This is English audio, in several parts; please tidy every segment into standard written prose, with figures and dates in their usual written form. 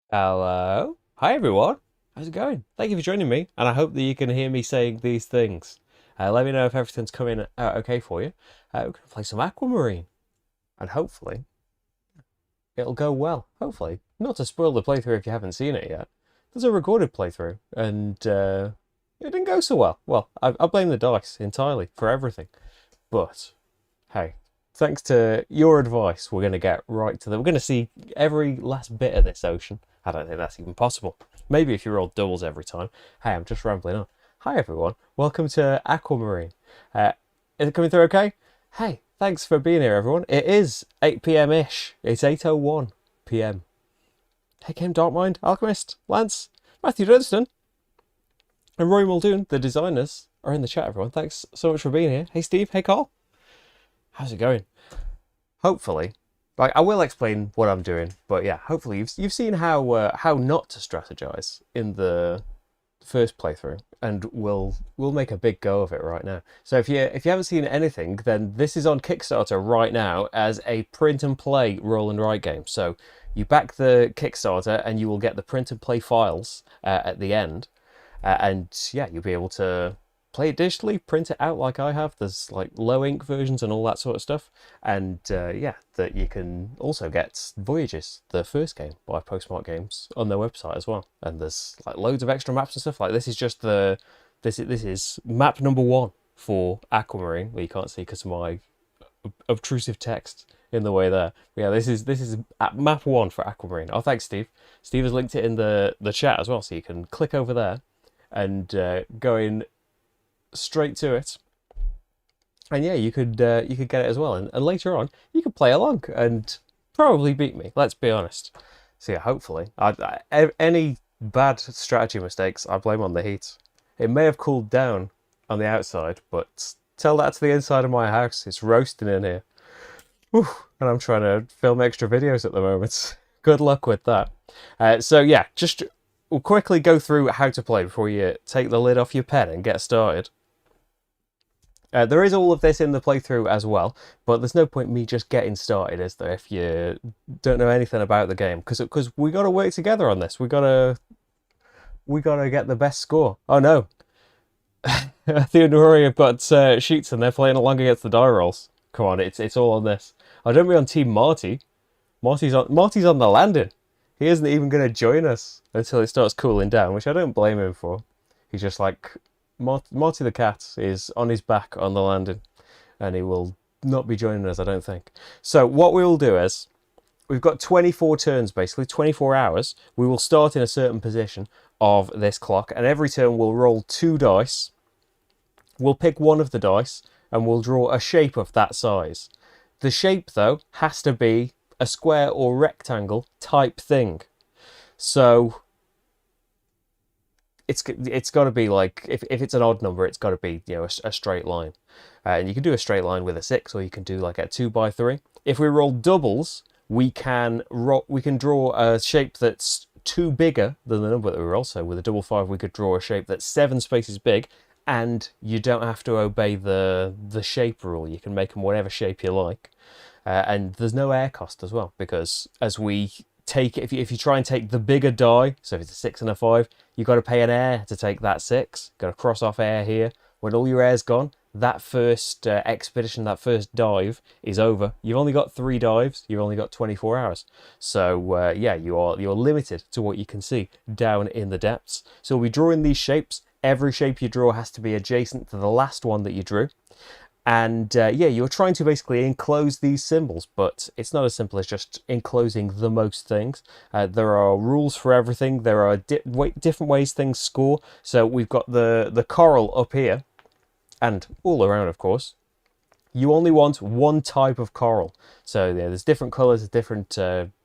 Hello. Hi, everyone. How's it going? Thank you for joining me, and I hope that you can hear me saying these things. Let me know if everything's coming out okay for you. We're going to play some Aquamarine, and hopefully it'll go well. Hopefully. Not to spoil the playthrough if you haven't seen it yet. There's a recorded playthrough, and it didn't go so well. Well, I blame the dice entirely for everything. But, hey, thanks to your advice, we're going to get right to them. We're going to see every last bit of this ocean. I don't think that's even possible. Maybe if you roll doubles every time. Hey, I'm just rambling on. Hi, everyone. Welcome to Aquamarine. Is it coming through okay? Hey, thanks for being here, everyone. It is 8 p.m.-ish. It's 8:01 p.m. Hey, Kim Darkmind, Alchemist, Lance, Matthew Dunstan, and Rory Muldoon, the designers, are in the chat, everyone. Thanks so much for being here. Hey, Steve. Hey, Carl. How's it going? Hopefully, like I will explain what I'm doing, but yeah, hopefully you've seen how not to strategize in the first playthrough, and we'll make a big go of it right now. So if you haven't seen anything, then this is on Kickstarter right now as a print and play roll and write game. So you back the Kickstarter, and you will get the print and play files at the end, and yeah, you'll be able to play it digitally, print it out like I have. There's like low ink versions and all that sort of stuff. And yeah, that you can also get Voyages, the first game by Postmark Games, on their website as well. And there's like loads of extra maps and stuff. Like this is just this is map number 1 for Aquamarine, where you can't see because of my obtrusive text in the way there. But yeah, this is map 1 for Aquamarine. Oh, thanks, Steve. Steve has linked it in the chat as well, so you can click over there and go in straight to it, and yeah, you could get it as well, and later on you could play along and probably beat me, let's be honest. So yeah, hopefully any bad strategy mistakes I blame on the heat. It may have cooled down on the outside, but tell that to the inside of my house. It's roasting in here. Whew. And I'm trying to film extra videos at the moment. Good luck with that. So yeah, just we'll quickly go through how to play before you take the lid off your pen and get started. There is all of this in the playthrough as well, but there's no point me just getting started, is there, if you don't know anything about the game? Because we got to work together on this. We gotta get the best score. Oh no, Matthew and Rory have got sheets and they're playing along against the die rolls. Come on, it's all on this. I don't be on Team Marty. Marty's on the landing. He isn't even going to join us until it starts cooling down, which I don't blame him for. He's just like, Marty the cat is on his back on the landing, and he will not be joining us, I don't think. So what we will do is, we've got 24 turns, basically, 24 hours. We will start in a certain position of this clock, and every turn we'll roll 2 dice. We'll pick one of the dice, and we'll draw a shape of that size. The shape, though, has to be a square or rectangle type thing. So it's got to be like, if it's an odd number, it's got to be, you know, a straight line. And you can do a straight line with a 6, or you can do like a 2x3. If we roll doubles, we can draw a shape that's 2 bigger than the number that we roll. So with a double 5, we could draw a shape that's 7 spaces big, and you don't have to obey the shape rule. You can make them whatever shape you like. And there's no air cost as well, because as we take, if you try and take the bigger die, so if it's a 6 and a 5, you've got to pay an air to take that 6. Got to cross off air here. When all your air's gone, that first expedition, that first dive is over. You've only got 3 dives. You've only got 24 hours. So yeah, you're limited to what you can see down in the depths. So we'll be drawing these shapes. Every shape you draw has to be adjacent to the last one that you drew. And yeah, you're trying to basically enclose these symbols, but it's not as simple as just enclosing the most things. There are rules for everything. There are different ways things score. So we've got the coral up here, and all around, of course. You only want one type of coral. So yeah, there's different colours, different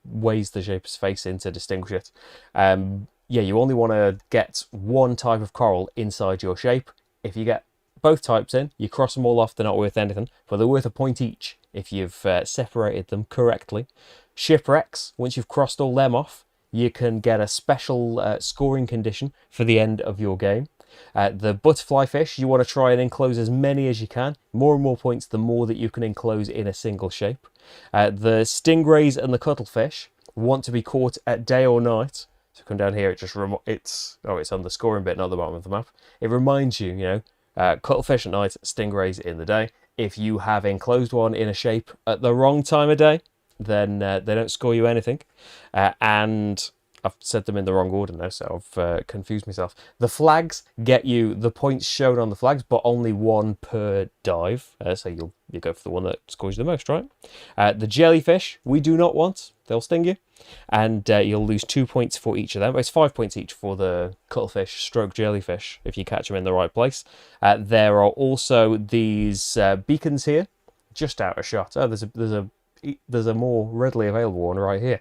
ways the shape is facing to distinguish it. Yeah, you only want to get one type of coral inside your shape. If you get both types in, you cross them all off, they're not worth anything, but they're worth a point each if you've separated them correctly. Shipwrecks, once you've crossed all them off, you can get a special scoring condition for the end of your game. The butterfly fish, you want to try and enclose as many as you can. More and more points, the more that you can enclose in a single shape. The stingrays and the cuttlefish want to be caught at day or night. come down here, it's on the scoring bit, not the bottom of the map. It reminds you, cuttlefish at night, stingrays in the day. If you have enclosed one in a shape at the wrong time of day, then they don't score you anything. And I've said them in the wrong order now, so I've confused myself. The flags get you the points shown on the flags, but only one per dive. So you go for the one that scores you the most, right? The jellyfish, we do not want. They'll sting you. And you'll lose 2 points for each of them. It's 5 points each for the cuttlefish stroke jellyfish, if you catch them in the right place. There are also these beacons here, just out of shot. Oh, there's a more readily available one right here.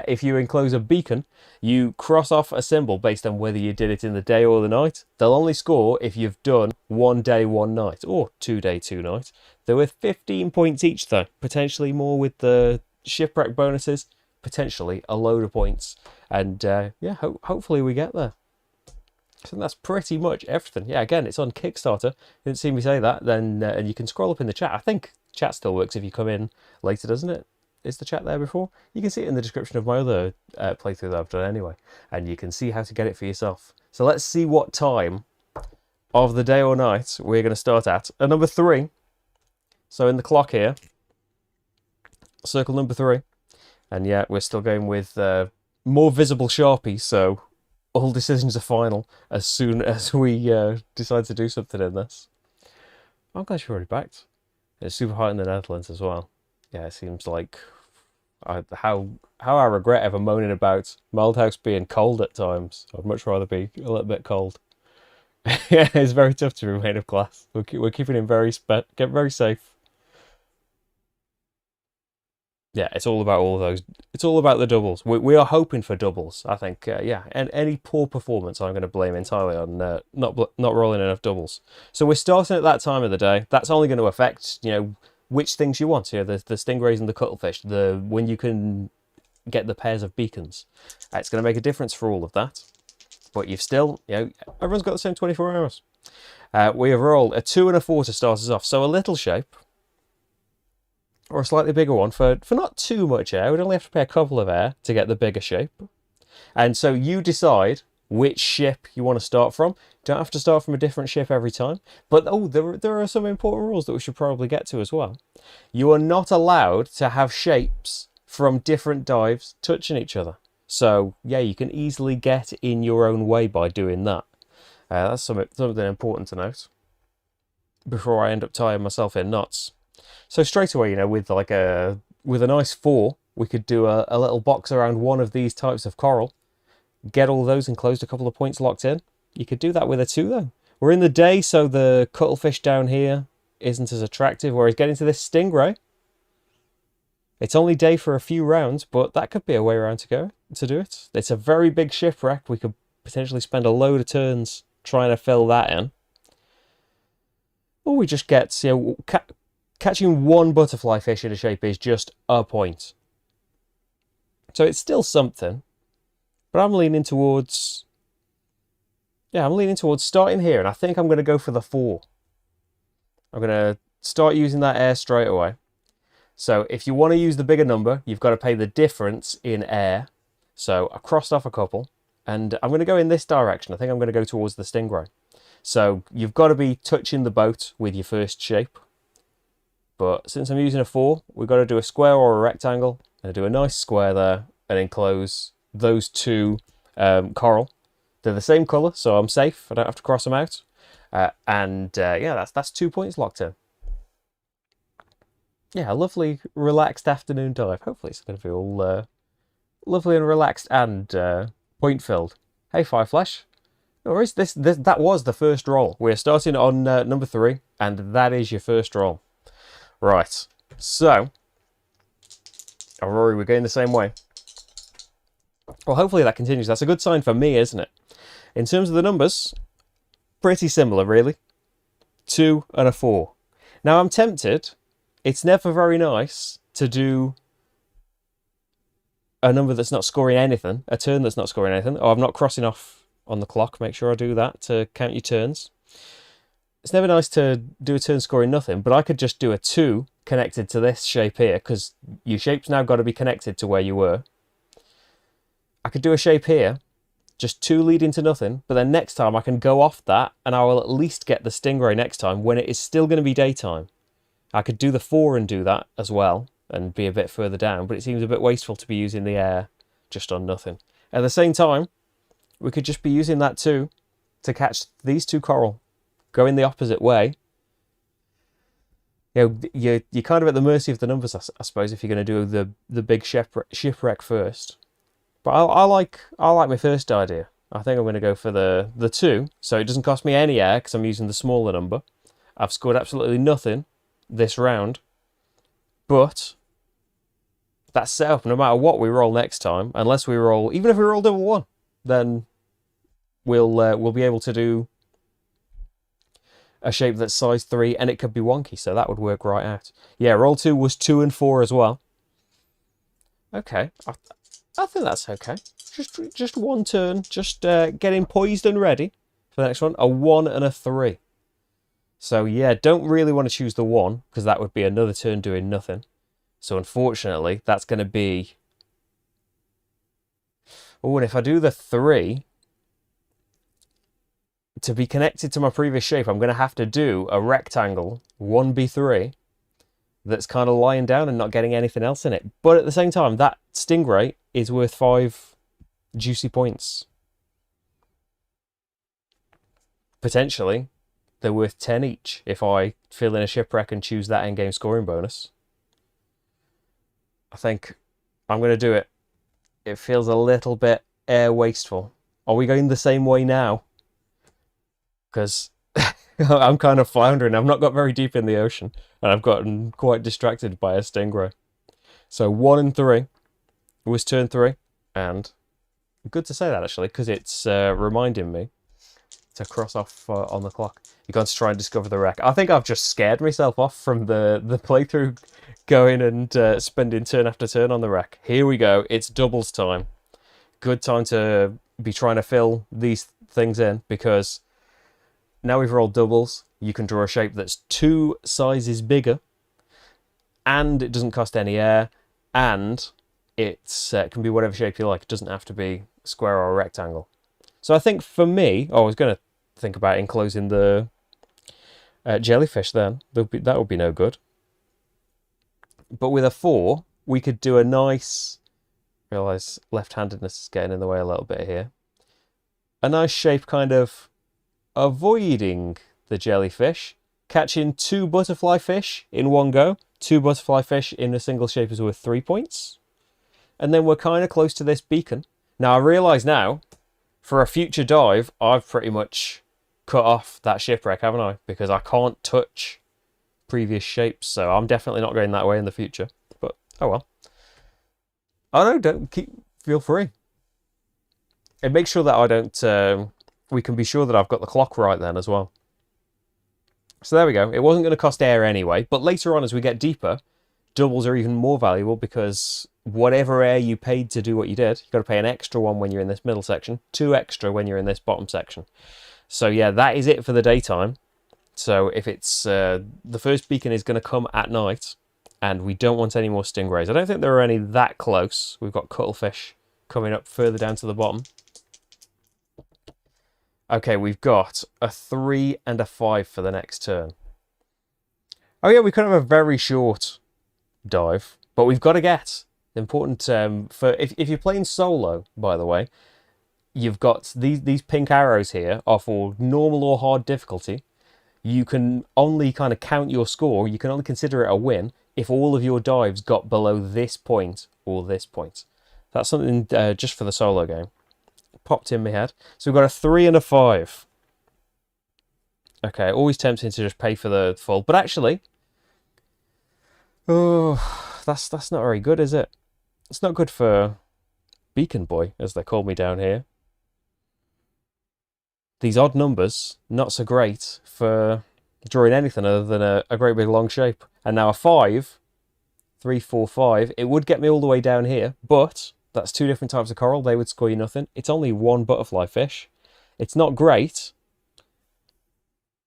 If you enclose a beacon, you cross off a symbol based on whether you did it in the day or the night. They'll only score if you've done 1 day, 1 night, or 2 day, 2 night. They're worth 15 points each though, potentially more with the shipwreck bonuses, potentially a load of points. And yeah, hopefully we get there. So that's pretty much everything. Yeah, again, it's on Kickstarter. You didn't see me say that, then and you can scroll up in the chat. I think chat still works if you come in later, doesn't it? Is the chat there before? You can see it in the description of my other playthrough that I've done anyway, and you can see how to get it for yourself. So let's see what time of the day or night we're going to start at number 3. So in the clock here, circle number 3, and yeah, we're still going with more visible Sharpies, so all decisions are final as soon as we decide to do something in this. I'm glad you've already backed. It's super hot in the Netherlands as well. Yeah, it seems like how I regret ever moaning about Mildhouse being cold at times. I'd much rather be a little bit cold. Yeah, it's very tough to be made of glass. We're keeping him very safe. Yeah, it's all about all of those. It's all about the doubles. We are hoping for doubles, I think. Yeah, and any poor performance I'm going to blame entirely on not rolling enough doubles. So we're starting at that time of the day. That's only going to affect, which things you want. The stingrays and the cuttlefish. When you can get the pairs of beacons. It's going to make a difference for all of that. But you've still, everyone's got the same 24 hours. We have rolled a 2 and a 4 to start us off. So a little shape. Or a slightly bigger one for not too much air. We'd only have to pay a couple of air to get the bigger shape. And so you decide which ship you want to start from. You don't have to start from a different ship every time. But there are some important rules that we should probably get to as well. You are not allowed to have shapes from different dives touching each other. So yeah, you can easily get in your own way by doing that. That's something important to note before I end up tying myself in knots. So straight away, with a nice 4, we could do a little box around one of these types of coral, get all those enclosed, a couple of points locked in. You could do that with a 2 though. We're in the day, so the cuttlefish down here isn't as attractive, whereas getting to this stingray, it's only day for a few rounds, but that could be a way around to do it. It's a very big shipwreck. We could potentially spend a load of turns trying to fill that in. Or we just get, catching one butterfly fish in a shape is just a point. So it's still something. But I'm leaning towards starting here. And I think I'm going to go for the 4. I'm going to start using that air straight away. So if you want to use the bigger number, you've got to pay the difference in air. So I crossed off a couple. And I'm going to go in this direction. I think I'm going to go towards the stingray. So you've got to be touching the boat with your first shape. But since I'm using a 4, we've got to do a square or a rectangle. And do a nice square there and enclose those 2 coral. They're the same colour, so I'm safe. I don't have to cross them out. Yeah, that's 2 points locked in. Yeah, a lovely, relaxed afternoon dive. Hopefully it's going to feel lovely and relaxed and point-filled. Hey, Fireflash. No worries. That was the first roll. We're starting on number 3, and that is your first roll. Right, so, Rory, we're going the same way. Well, hopefully that continues. That's a good sign for me, isn't it? In terms of the numbers, pretty similar, really. 2 and a 4. Now, I'm tempted. It's never very nice to do a number that's not scoring anything, a turn that's not scoring anything. Oh, I'm not crossing off on the clock. Make sure I do that to count your turns. It's never nice to do a turn scoring nothing, but I could just do a 2 connected to this shape here, because your shape's now got to be connected to where you were. I could do a shape here, Just 2 leading to nothing, but then next time I can go off that and I will at least get the stingray next time when it is still going to be daytime. I could do the 4 and do that as well and be a bit further down, but it seems a bit wasteful to be using the air just on nothing. At the same time, we could just be using that 2 to catch these 2 coral, going the opposite way. You know, you're kind of at the mercy of the numbers, I suppose, if you're going to do the big shipwreck first. But I like my first idea. I think I'm going to go for the 2, so it doesn't cost me any air because I'm using the smaller number. I've scored absolutely nothing this round, but that's set up no matter what we roll next time. Unless we roll, even if we roll double 1, then we'll be able to do a shape that's size 3, and it could be wonky, so that would work right out. Yeah, roll 2 was 2 and 4 as well. Okay, I think that's okay. Just 1 turn, just getting poised and ready for the next one. A 1 and a 3. So yeah, don't really want to choose the 1 because that would be another turn doing nothing. So unfortunately, that's going to be... Oh, and if I do the 3, to be connected to my previous shape, I'm going to have to do a rectangle 1b3 that's kind of lying down and not getting anything else in it. But at the same time, that stingray is worth 5 juicy points. Potentially, they're worth 10 each if I fill in a shipwreck and choose that endgame scoring bonus. I think I'm going to do it. It feels a little bit air wasteful. Are we going the same way now? Because I'm kind of floundering. I've not got very deep in the ocean, and I've gotten quite distracted by a stingray. So 1 and 3 was turn 3, and good to say that actually, because it's reminding me to cross off on the clock. You're going to try and discover the wreck. I think I've just scared myself off from the playthrough, going and spending turn after turn on the wreck. Here we go. It's doubles time. Good time to be trying to fill these things in, because now we've rolled doubles. You can draw a shape that's 2 sizes bigger, and it doesn't cost any air, and it can be whatever shape you like. It doesn't have to be square or a rectangle. So I think for me, I was going to think about enclosing the jellyfish then. That would be no good. But with a 4, we could do a nice... Realise left-handedness is getting in the way a little bit here. A nice shape kind of avoiding the jellyfish, catching 2 butterfly fish in one go. 2 butterfly fish in a single shape is worth 3 points. And then we're kind of close to this beacon. Now I realise now, for a future dive, I've pretty much cut off that shipwreck, haven't I? Because I can't touch previous shapes, so I'm definitely not going that way in the future. But, oh well. Oh no, feel free. And make sure that I don't... we can be sure that I've got the clock right then as well. So there we go. It wasn't going to cost air anyway, but later on as we get deeper, doubles are even more valuable, because whatever air you paid to do what you did, you've got to pay an extra 1 when you're in this middle section, 2 extra when you're in this bottom section. So yeah, that is it for the daytime. So if it's... the first beacon is going to come at night, and we don't want any more stingrays. I don't think there are any that close. We've got cuttlefish coming up further down to the bottom. Okay, we've got a 3 and a 5 for the next turn. Oh yeah, we could have a very short dive, but we've got to get important for if you're playing solo, by the way, you've got these pink arrows here are for normal or hard difficulty. You can only kind of count your score. You can only consider it a win if all of your dives got below this point or this point. That's something just for the solo game. Popped in my head. So we've got a 3 and a 5. Okay, always tempting to just pay for the full, but actually, oh, that's not very good, is it? It's not good for Beacon Boy, as they call me down here. These odd numbers, not so great for drawing anything other than a great big long shape. And now a 5, 3, 4, 5, it would get me all the way down here, but that's 2 different types of coral. They would score you nothing. It's only 1 butterfly fish. It's not great.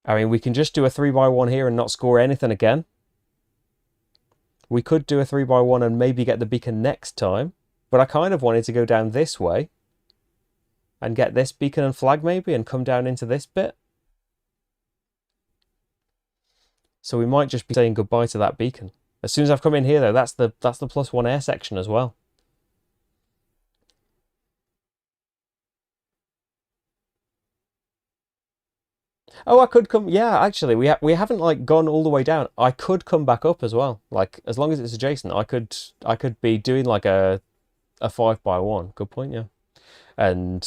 I mean, we can just do a 3x1 here and not score anything again. We could do a 3x1 and maybe get the beacon next time, but I kind of wanted to go down this way and get this beacon and flag maybe and come down into this bit. So we might just be saying goodbye to that beacon. As soon as I've come in here though, that's the +1 air section as well. Oh, I could come. Yeah, actually, we haven't like gone all the way down. I could come back up as well. Like as long as it's adjacent, I could be doing like a 5x1. Good point, yeah. And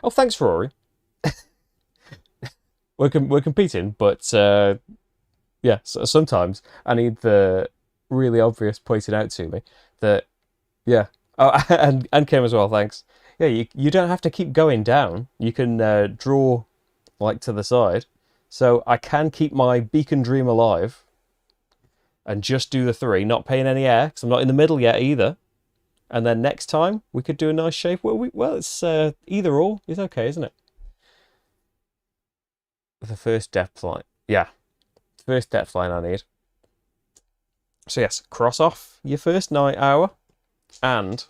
oh, thanks, Rory. we're competing, but yeah. So sometimes I need the really obvious pointed out to me that yeah. Oh, and Kim as well. Thanks. Yeah, you don't have to keep going down. You can draw like to the side. So I can keep my beacon dream alive and just do the 3, not paying any air because I'm not in the middle yet either. And then next time we could do a nice shape. Well, it's either or. It's okay, isn't it? The first depth line. Yeah, first depth line I need. So yes, cross off your first night hour and...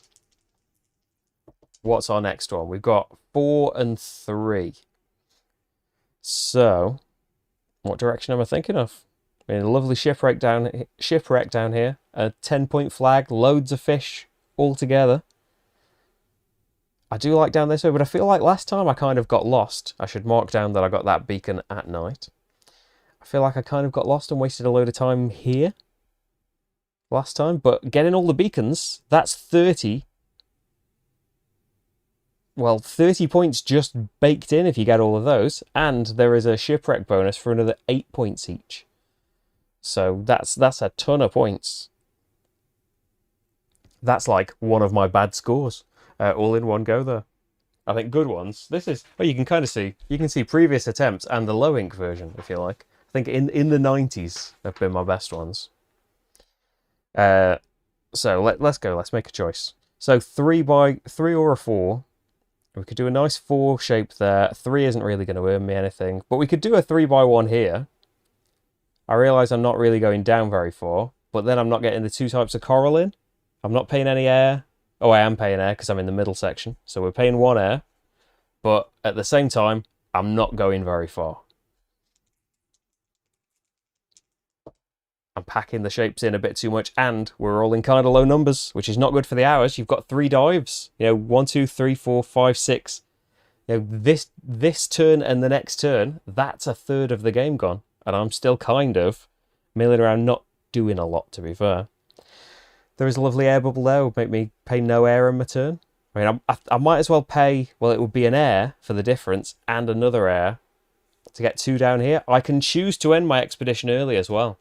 what's our next one? We've got 4 and 3. So, what direction am I thinking of? I mean, a lovely shipwreck down here. A 10-point flag, loads of fish all together. I do like down this way, but I feel like last time I kind of got lost. I should mark down that I got that beacon at night. I feel like I kind of got lost and wasted a load of time here last time. But getting all the beacons, that's 30. Well, 30 points just baked in if you get all of those, and there is a shipwreck bonus for another 8 points each. So that's a ton of points. That's like one of my bad scores, all in one go there. I think good ones. This is, well, you can kind of see, you can see previous attempts and the low ink version, if you like. I think in the 90s have been my best ones. So let's go. Let's make a choice. So 3 or a 4. We could do a nice 4 shape there. 3 isn't really going to earn me anything. But we could do a 3x1 here. I realise I'm not really going down very far. But then I'm not getting the 2 types of coral in. I'm not paying any air. Oh, I am paying air because I'm in the middle section. So we're paying 1 air. But at the same time, I'm not going very far. I'm packing the shapes in a bit too much, and we're all in kind of low numbers, which is not good for the hours. You've got 3 dives, 1, 2, 3, 4, 5, 6. This turn and the next turn, that's a third of the game gone, and I'm still kind of milling around, not doing a lot, to be fair. There is a lovely air bubble there. Would make me pay no air in my turn. I mean, I might as well pay. Well, it would be an air for the difference and another air to get 2 down here. I can choose to end my expedition early as well.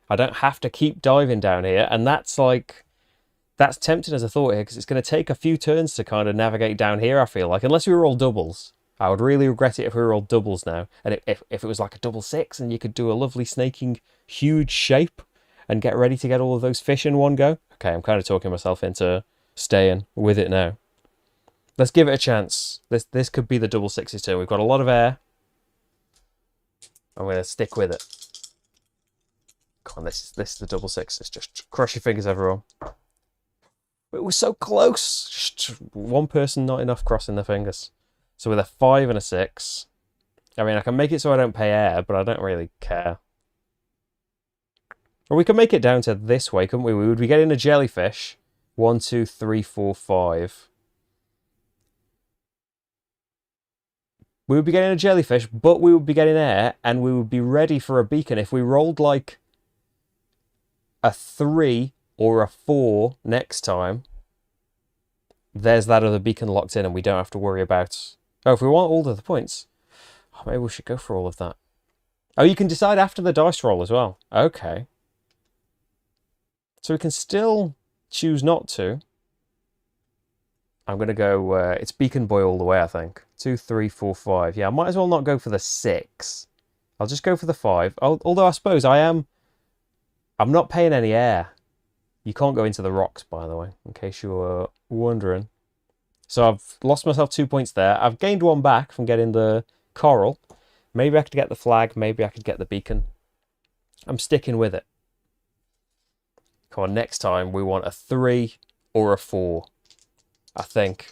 I don't have to keep diving down here, and that's tempting as a thought here, because it's going to take a few turns to kind of navigate down here, I feel like, unless we were all doubles. I would really regret it if we were all doubles now, and if it was like a double 6 and you could do a lovely snaking huge shape and get ready to get all of those fish in one go. Okay, I'm kind of talking myself into staying with it now. Let's give it a chance. This could be the double 6s turn. We've got a lot of air. I'm going to stick with it. Come on, this is the double 6s. Just cross your fingers, everyone. It was so close. Just one person, not enough crossing their fingers. So with a 5 and a 6, I mean, I can make it so I don't pay air, but I don't really care. Or we can make it down to this way, couldn't we? We would be getting a jellyfish. 1, 2, 3, 4, 5. We would be getting a jellyfish, but we would be getting air, and we would be ready for a beacon. If we rolled like a 3 or a 4 next time, there's that other beacon locked in and we don't have to worry about... Oh, if we want all of the points, maybe we should go for all of that. Oh, you can decide after the dice roll as well. Okay. So we can still choose not to. I'm going to go... it's beacon boy all the way, I think. 2, 3, 4, 5. Yeah, I might as well not go for the 6. I'll just go for the 5. Although I suppose I'm not paying any air. You can't go into the rocks, by the way, in case you were wondering. So I've lost myself 2 points there. I've gained 1 back from getting the coral. Maybe I could get the flag. Maybe I could get the beacon. I'm sticking with it. Come on, next time we want a 3 or a 4, I think.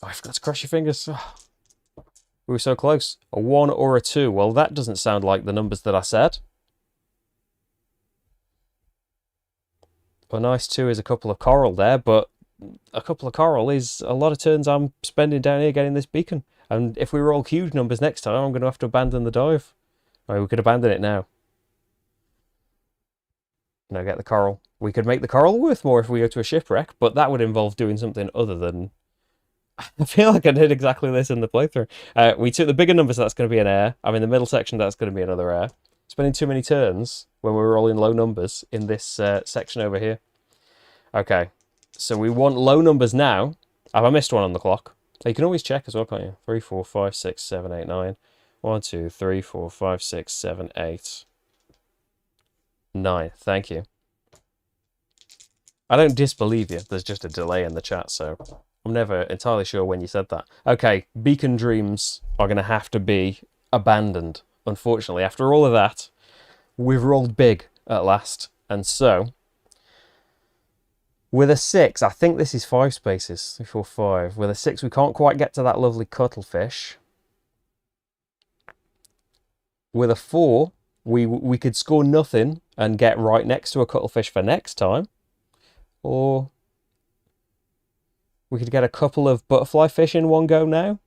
Oh, I forgot to cross your fingers. Oh, we were so close. A 1 or a 2. Well, that doesn't sound like the numbers that I said. A nice 2 is a couple of coral there, but a couple of coral is a lot of turns I'm spending down here getting this beacon. And if we roll huge numbers next time, I'm going to have to abandon the dive. I mean, we could abandon it now. No, get the coral. We could make the coral worth more if we go to a shipwreck, but that would involve doing something other than... I feel like I did exactly this in the playthrough. We took the bigger numbers, so that's going to be an air. I mean, the middle section, that's going to be another air. Spending too many turns when we're rolling low numbers in this section over here. Okay, so we want low numbers now. Have I missed one on the clock? You can always check as well, can't you? 3, 4, 5, 6, 7, 8, 9. 1, 2, 3, 4, 5, 6, 7, 8, 9. Thank you. I don't disbelieve you. There's just a delay in the chat, so I'm never entirely sure when you said that. Okay, beacon dreams are going to have to be abandoned, unfortunately. After all of that, we've rolled big at last. And so, with a 6, I think this is 5 spaces. 3, 4, 5. With a 6, we can't quite get to that lovely cuttlefish. With a 4, we could score nothing and get right next to a cuttlefish for next time. Or we could get a couple of butterfly fish in one go now.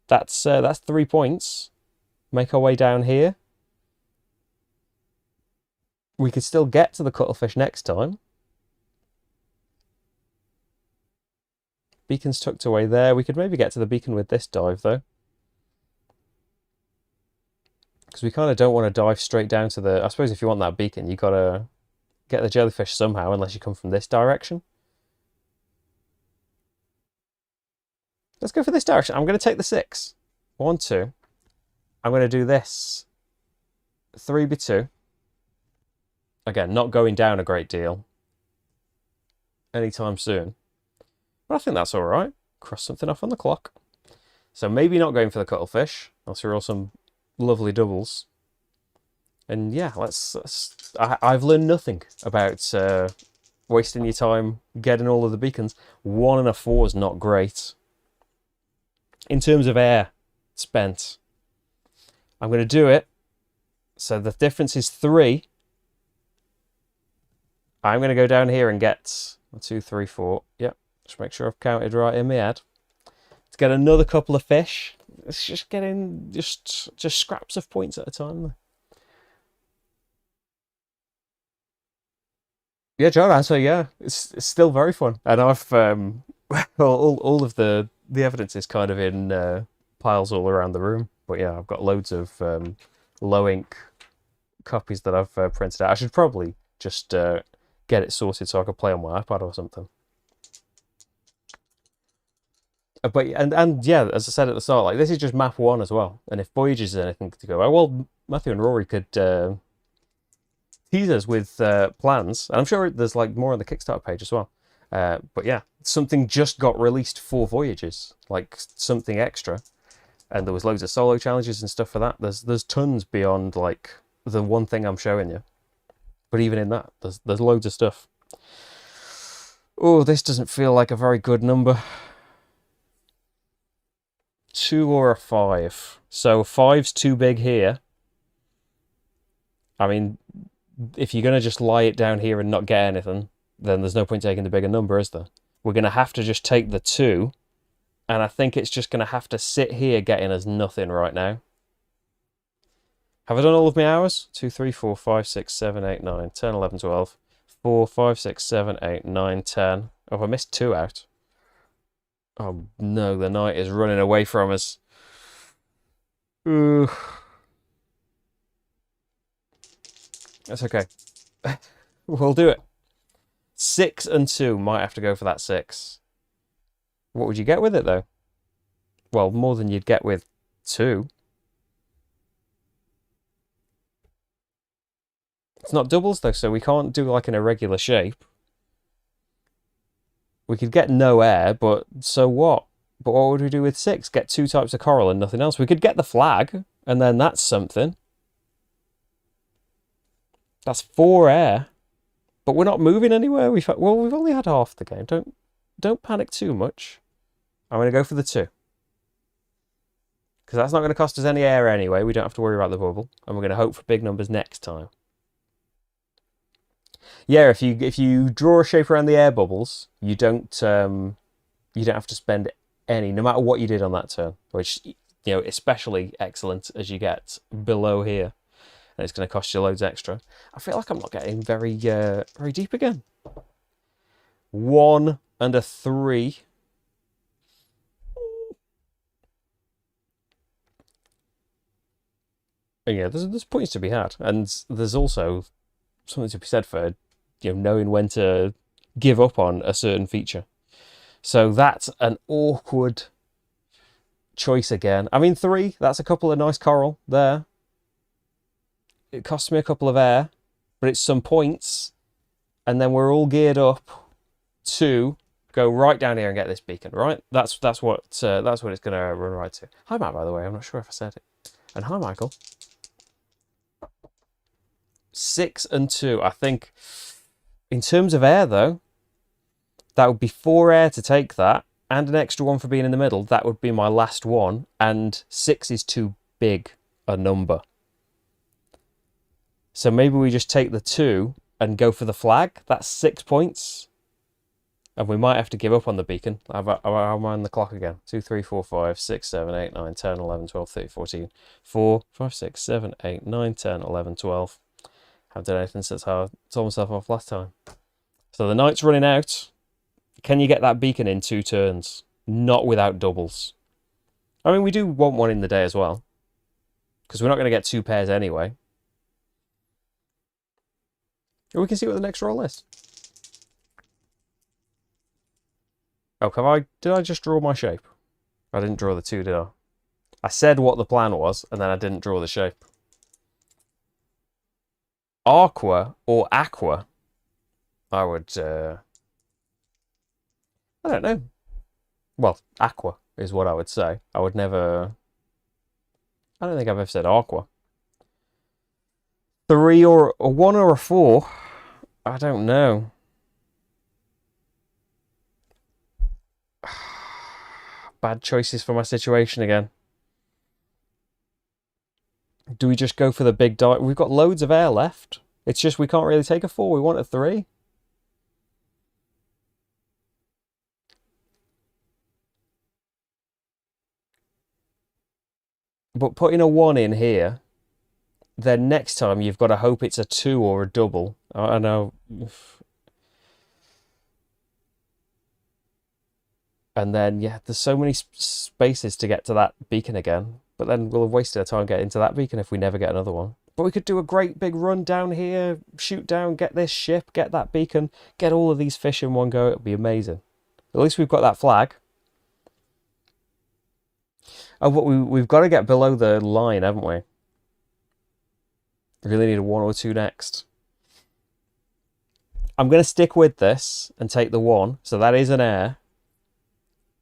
That's 3 points. Make our way down here. We could still get to the cuttlefish next time. Beacon's tucked away there. We could maybe get to the beacon with this dive, though. Because we kind of don't want to dive straight down to the... I suppose if you want that beacon, you've got to get the jellyfish somehow, unless you come from this direction. Let's go for this direction. I'm going to take the 6. 1, 2. I'm going to do this. 3b2. Again, not going down a great deal anytime soon. But I think that's all right. Cross something off on the clock. So maybe not going for the cuttlefish. Unless we roll some lovely doubles. And yeah, I've learned nothing about wasting your time getting all of the beacons. 1 and a 4 is not great. In terms of air spent, I'm going to do it. So the difference is 3. I'm going to go down here and get 1, 2, 3, 4. Yep, just make sure I've counted right in my head. Let's get another couple of fish. It's just getting just scraps of points at a time. Yeah, John, so yeah, it's still very fun, and I've all of the evidence is kind of in piles all around the room. But yeah, I've got loads of low ink copies that I've printed out. I should probably just get it sorted so I can play on my iPad or something. But and yeah, as I said at the start, like this is just map 1 as well. And if Voyages is anything to go, well, Matthew and Rory could tease us with plans, and I'm sure there's like more on the Kickstarter page as well. But yeah, something just got released for Voyages, like something extra, and there was loads of solo challenges and stuff for that. There's tons beyond like the one thing I'm showing you, but even in that, there's loads of stuff. Oh, this doesn't feel like a very good number. 2 or a 5. So 5's too big here. I mean, if you're going to just lie it down here and not get anything, then there's no point taking the bigger number, is there? We're going to have to just take the 2, and I think it's just going to have to sit here getting us nothing right now. Have I done all of my hours? 2, 3, 4, 5, 6, 7, 8, 9, 10, 11, 12. 4, 5, 6, 7, 8, 9, 10. Oh, I missed 2 out. Oh no, the night is running away from us. Ooh. That's okay. We'll do it. 6 and 2. Might have to go for that 6. What would you get with it, though? Well, more than you'd get with 2. It's not doubles, though, so we can't do like an irregular shape. We could get no air, but so what? But what would we do with 6? Get 2 types of coral and nothing else. We could get the flag, and then that's something. That's 4 air. But we're not moving anywhere. We've only had half the game. Don't panic too much. I'm going to go for the 2. Because that's not going to cost us any air anyway. We don't have to worry about the bubble. And we're going to hope for big numbers next time. Yeah, if you draw a shape around the air bubbles, you don't have to spend any, no matter what you did on that turn, which, especially excellent as you get below here. And it's going to cost you loads extra. I feel like I'm not getting very deep again. 1 and a 3. And yeah, there's points to be had, and there's also something to be said for knowing when to give up on a certain feature. So that's an awkward choice again. I mean, 3. That's a couple of nice coral there. It costs me a couple of air, but it's some points, and then we're all geared up to go right down here and get this beacon. Right? That's what it's going to run right to. Hi, Matt. By the way, I'm not sure if I said it. And hi, Michael. 6 and 2. I think, in terms of air, though, that would be 4 air to take that, and an extra 1 for being in the middle. That would be my last one, and 6 is too big a number. So maybe we just take the 2 and go for the flag. That's 6 points. And we might have to give up on the beacon. How am I on the clock again? 2, 3, 4, 5, 6, 7, 8, 9, 10, 11, 12, 13, 14. 4, 5, 6, 7, 8, 9, 10, 11, 12. Haven't done anything since I told myself off last time. So the night's running out. Can you get that beacon in 2 turns? Not without doubles. I mean, we do want one in the day as well. Because we're not going to get 2 pairs anyway. We can see what the next roll is. Oh, did I just draw my shape? I didn't draw the 2, did I? I said what the plan was, and then I didn't draw the shape. Aqua or aqua? I would, I don't know. Well, aqua is what I would say. I don't think I've ever said aqua. 3 or a 1 or a 4? I don't know. Bad choices for my situation again. Do we just go for the big die? We've got loads of air left. It's just we can't really take a 4. We want a 3. But putting a 1 in here, then next time you've got to hope it's a 2 or a double. I know. And then, yeah, there's so many spaces to get to that beacon again. But then we'll have wasted our time getting to that beacon if we never get another one. But we could do a great big run down here, shoot down, get this ship, get that beacon, get all of these fish in one go. It'll be amazing. At least we've got that flag. Oh, but we've got to get below the line, haven't we? We really need a 1 or 2 next. I'm going to stick with this and take the 1. So that is an air.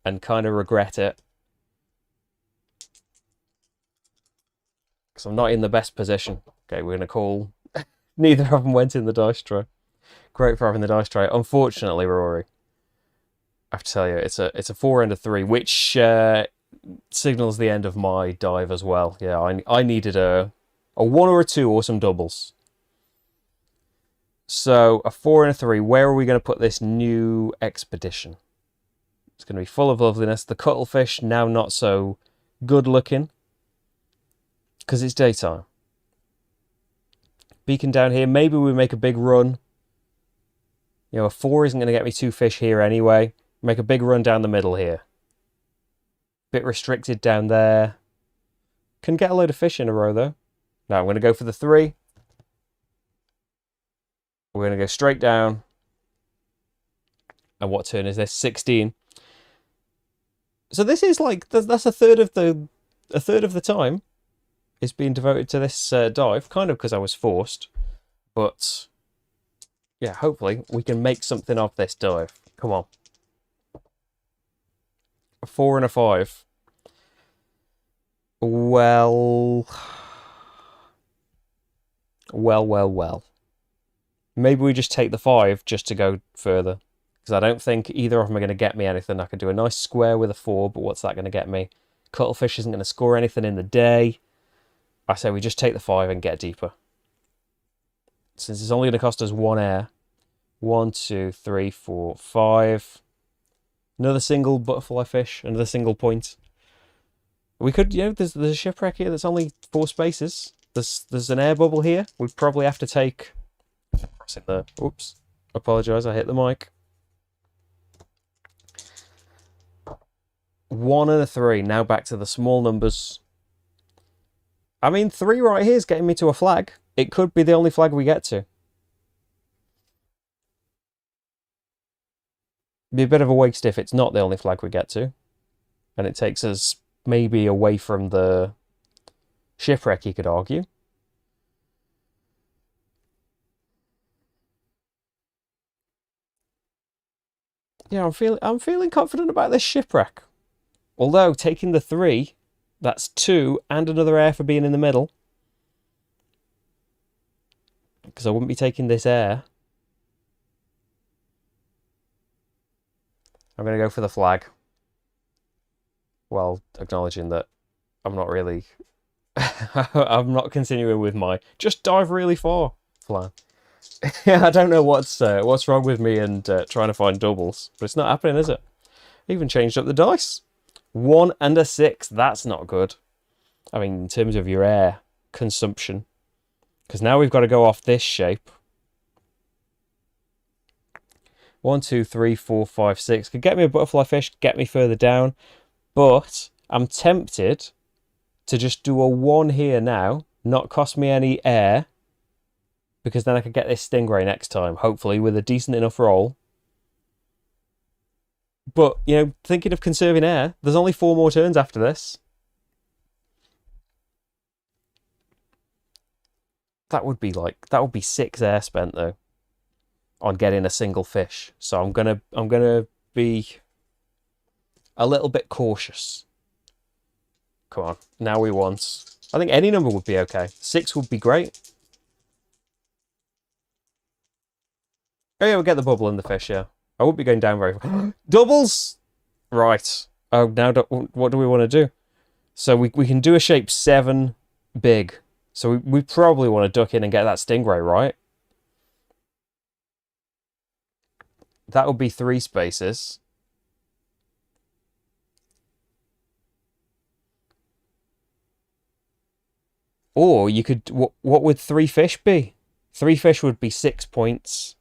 And kind of regret it. Because I'm not in the best position. Okay, we're going to call... Neither of them went in the dice tray. Great for having the dice tray. Unfortunately, Rory, I have to tell you, it's a 4 and a 3, which signals the end of my dive as well. Yeah, I needed a 1 or a 2 or some doubles. So, a 4 and a 3. Where are we going to put this new expedition? It's going to be full of loveliness. The cuttlefish, now not so good looking. Because it's daytime. Beacon down here. Maybe we make a big run. A 4 isn't going to get me 2 fish here anyway. Make a big run down the middle here. Bit restricted down there. Can get a load of fish in a row though. Now I'm going to go for the 3. We're going to go straight down. And what turn is this? 16. So this is like, that's a third of the time is being devoted to this dive, kind of because I was forced. But yeah, hopefully we can make something of this dive. Come on. A 4 and a 5. Well. Maybe we just take the 5 just to go further. Because I don't think either of them are going to get me anything. I could do a nice square with a 4, but what's that going to get me? Cuttlefish isn't going to score anything in the day. I say we just take the 5 and get deeper. Since it's only going to cost us 1 air. 1, 2, 3, 4, 5. Another single butterfly fish. Another single point. We could, there's a shipwreck here that's only 4 spaces. There's an air bubble here. We'd probably have to take... Crossing the... Oops. Apologise, I hit the mic. 1 and a 3. Now back to the small numbers. I mean, 3 right here is getting me to a flag. It could be the only flag we get to. Be a bit of a waste if it's not the only flag we get to. And it takes us maybe away from the shipwreck, you could argue. Yeah, I'm feeling confident about this shipwreck. Although taking the 3, that's 2 and another air for being in the middle. Because I wouldn't be taking this air. I'm going to go for the flag. While acknowledging that I'm not really... I'm not continuing with my just dive really far plan. Yeah, I don't know what's wrong with me and trying to find doubles. But it's not happening, is it? I even changed up the dice. 1 and a 6. That's not good. I mean, in terms of your air consumption. Because now we've got to go off this shape. 1, 2, 3, 4, 5, 6. Could get me a butterfly fish, get me further down. But I'm tempted to just do a 1 here now. Not cost me any air. Because then I could get this stingray next time. Hopefully with a decent enough roll. But, thinking of conserving air, there's only 4 more turns after this. That would be 6 air spent though. On getting a single fish. So I'm gonna be a little bit cautious. Come on. Now we want... I think any number would be okay. 6 would be great. Oh yeah, we'll get the bubble and the fish, yeah. I won't be going down very far. Doubles! Right. Oh, now what do we want to do? So we can do a shape 7 big. So we probably want to duck in and get that stingray, right? That would be 3 spaces. Or you could... What would 3 fish be? 3 fish would be 6 points.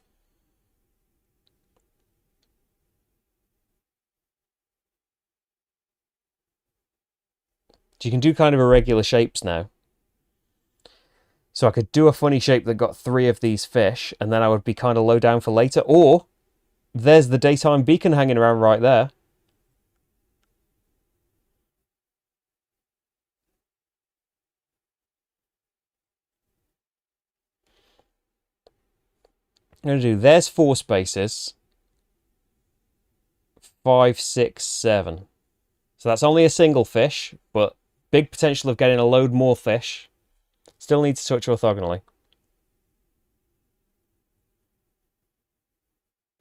You can do kind of irregular shapes now. So I could do a funny shape that got 3 of these fish, and then I would be kind of low down for later. Or, there's the daytime beacon hanging around right there. I'm going to do, there's 4 spaces. 5, 6, 7. So that's only a single fish, but big potential of getting a load more fish. Still need to touch orthogonally.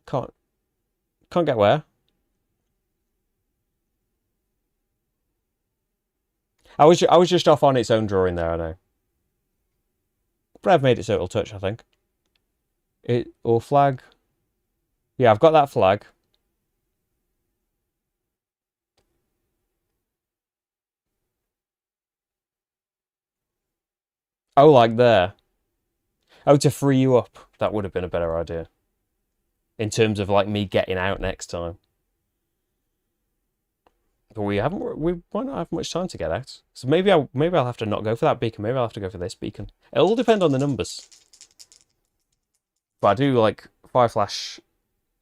Can't get where. I was just off on its own drawing there, I know. But I've made it so it'll touch, I think. Or flag. Yeah, I've got that flag. Oh, like there. Oh, to free you up. That would have been a better idea. In terms of like me getting out next time. But we might not have much time to get out. So maybe I'll have to not go for that beacon. Maybe I'll have to go for this beacon. It'll all depend on the numbers. But I do like Fire Flash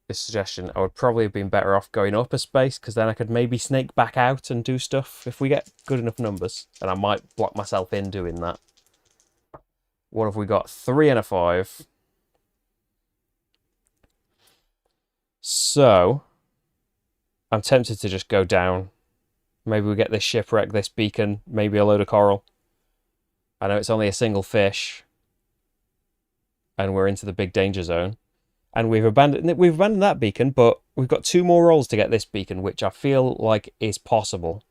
this suggestion. I would probably have been better off going up a space, because then I could maybe snake back out and do stuff if we get good enough numbers. And I might block myself in doing that. What have we got? 3 and a 5. So, I'm tempted to just go down. Maybe we get this shipwreck, this beacon, maybe a load of coral. I know it's only a single fish. and we're into the big danger zone. And we've abandoned that beacon, but we've got 2 more rolls to get this beacon, which I feel like is possible.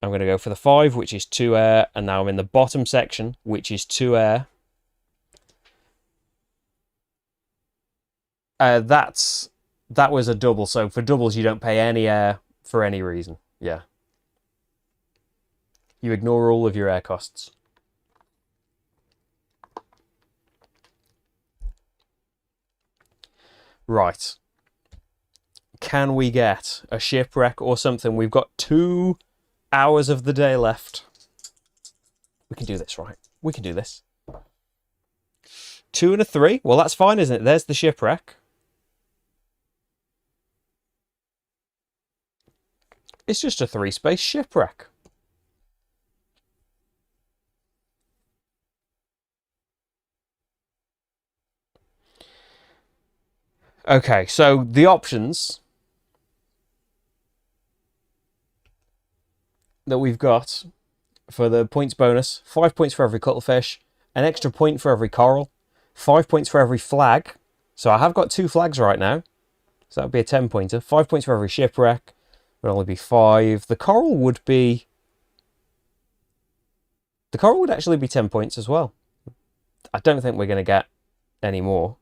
I'm going to go for the 5, which is 2 air, and now I'm in the bottom section, which is 2 air. That was a double, so for doubles you don't pay any air for any reason. Yeah. You ignore all of your air costs. Right. Can we get a shipwreck or something? We've got 2 hours of the day left. We can do this, right? We can do this. 2 and a 3. Well, that's fine, isn't it? There's the shipwreck. It's just a 3-space shipwreck. Okay, so the options that we've got for the points bonus: 5 points for every cuttlefish, an extra point for every coral, 5 points for every flag. So I have got 2 flags right now, so that would be a 10-pointer. 5 points for every shipwreck would only be 5. The coral would actually be 10 points as well. I don't think we're going to get any more.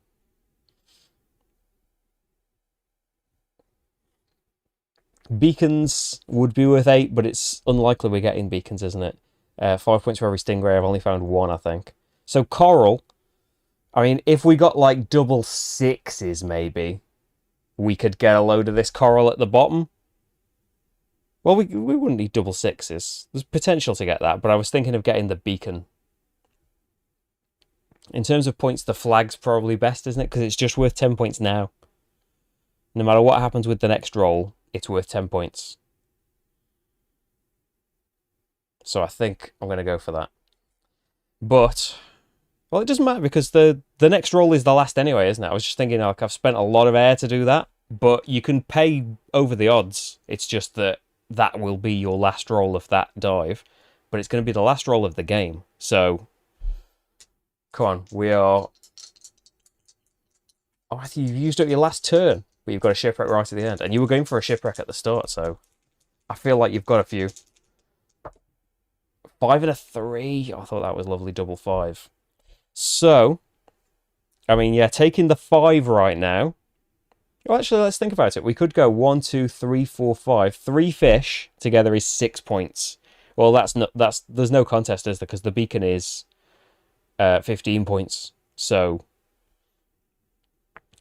Beacons would be worth 8, but it's unlikely we're getting beacons, isn't it? 5 points for every stingray. I've only found 1, I think. So coral, I mean, if we got like double 6s, maybe we could get a load of this coral at the bottom. Well, we wouldn't need double 6s. There's potential to get that, but I was thinking of getting the beacon. In terms of points, the flag's probably best, isn't it? Because it's just worth 10 points now. No matter what happens with the next roll, it's worth 10 points. So I think I'm going to go for that. But, well, it doesn't matter because the next roll is the last anyway, isn't it? I was just thinking, like, I've spent a lot of air to do that, but you can pay over the odds. It's just that will be your last roll of that dive, but it's going to be the last roll of the game. So, come on, we are... Oh, I think you've used up your last turn. But you've got a shipwreck right at the end. And you were going for a shipwreck at the start, so I feel like you've got a few. 5 and a 3. I thought that was lovely, double 5. So, I mean, yeah, taking the 5 right now. Well, actually, let's think about it. We could go 1, 2, 3, 4, 5. 3 fish together is 6 points. Well, there's no contest, is there? Because the beacon is 15 points. So,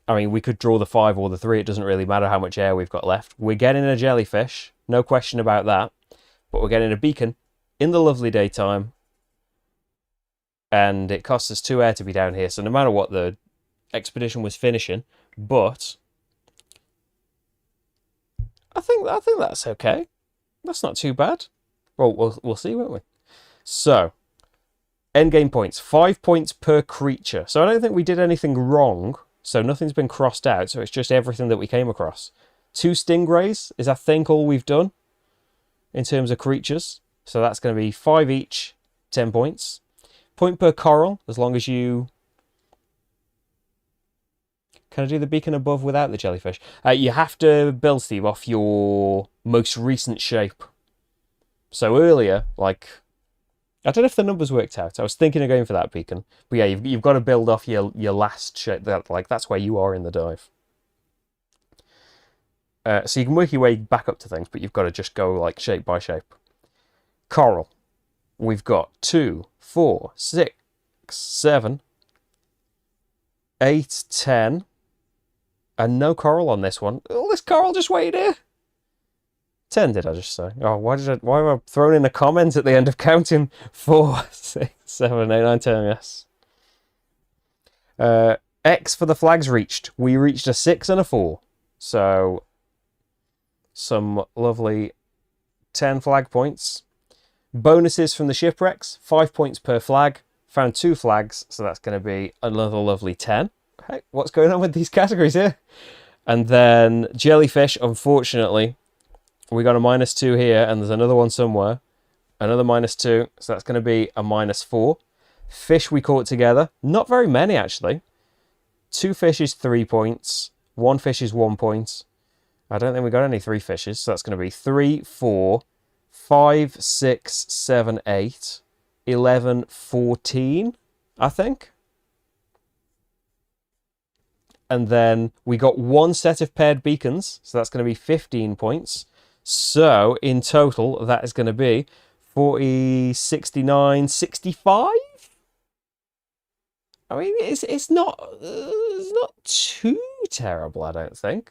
I mean, we could draw the 5 or the 3. It doesn't really matter how much air we've got left. We're getting a jellyfish. No question about that. But we're getting a beacon in the lovely daytime. And it costs us 2 air to be down here. So no matter what, the expedition was finishing. But I think that's okay. That's not too bad. Well, we'll see, won't we? So, endgame points. 5 points per creature. So I don't think we did anything wrong. So nothing's been crossed out, so it's just everything that we came across. 2 stingrays is, I think, all we've done in terms of creatures. So that's going to be 5 each, 10 points. Point per coral, as long as you... Can I do the beacon above without the jellyfish? You have to build, Steve, off your most recent shape. So earlier, like... I don't know if the numbers worked out. I was thinking of going for that beacon. But yeah, you've got to build off your last shape. That's where you are in the dive. So you can work your way back up to things, but you've got to just go like shape by shape. Coral. We've got 2, 4, 6, 7, 8, 10. And no coral on this one. Oh, this coral just waited here. 10, did I just say? Oh, why have I thrown in a comment at the end of counting? 4, 6, 7, 8, 9, 10, yes. X for the flags reached. We reached a 6 and a 4. So, some lovely 10 flag points. Bonuses from the shipwrecks. 5 points per flag. Found 2 flags, so that's going to be another lovely 10. Hey, what's going on with these categories here? And then jellyfish, unfortunately... We got a -2 here, and there's another one somewhere. Another -2, so that's going to be a -4. Fish we caught together. Not very many, actually. 2 fish is 3 points. 1 fish is 1 point. I don't think we got any 3 fishes, so that's going to be 3, 4, 5, 6, 7, 8, 11, 14, I think. And then we got 1 set of paired beacons, so that's going to be 15 points. So in total, that is going to be 40, 69, 65. I mean, it's not too terrible, I don't think.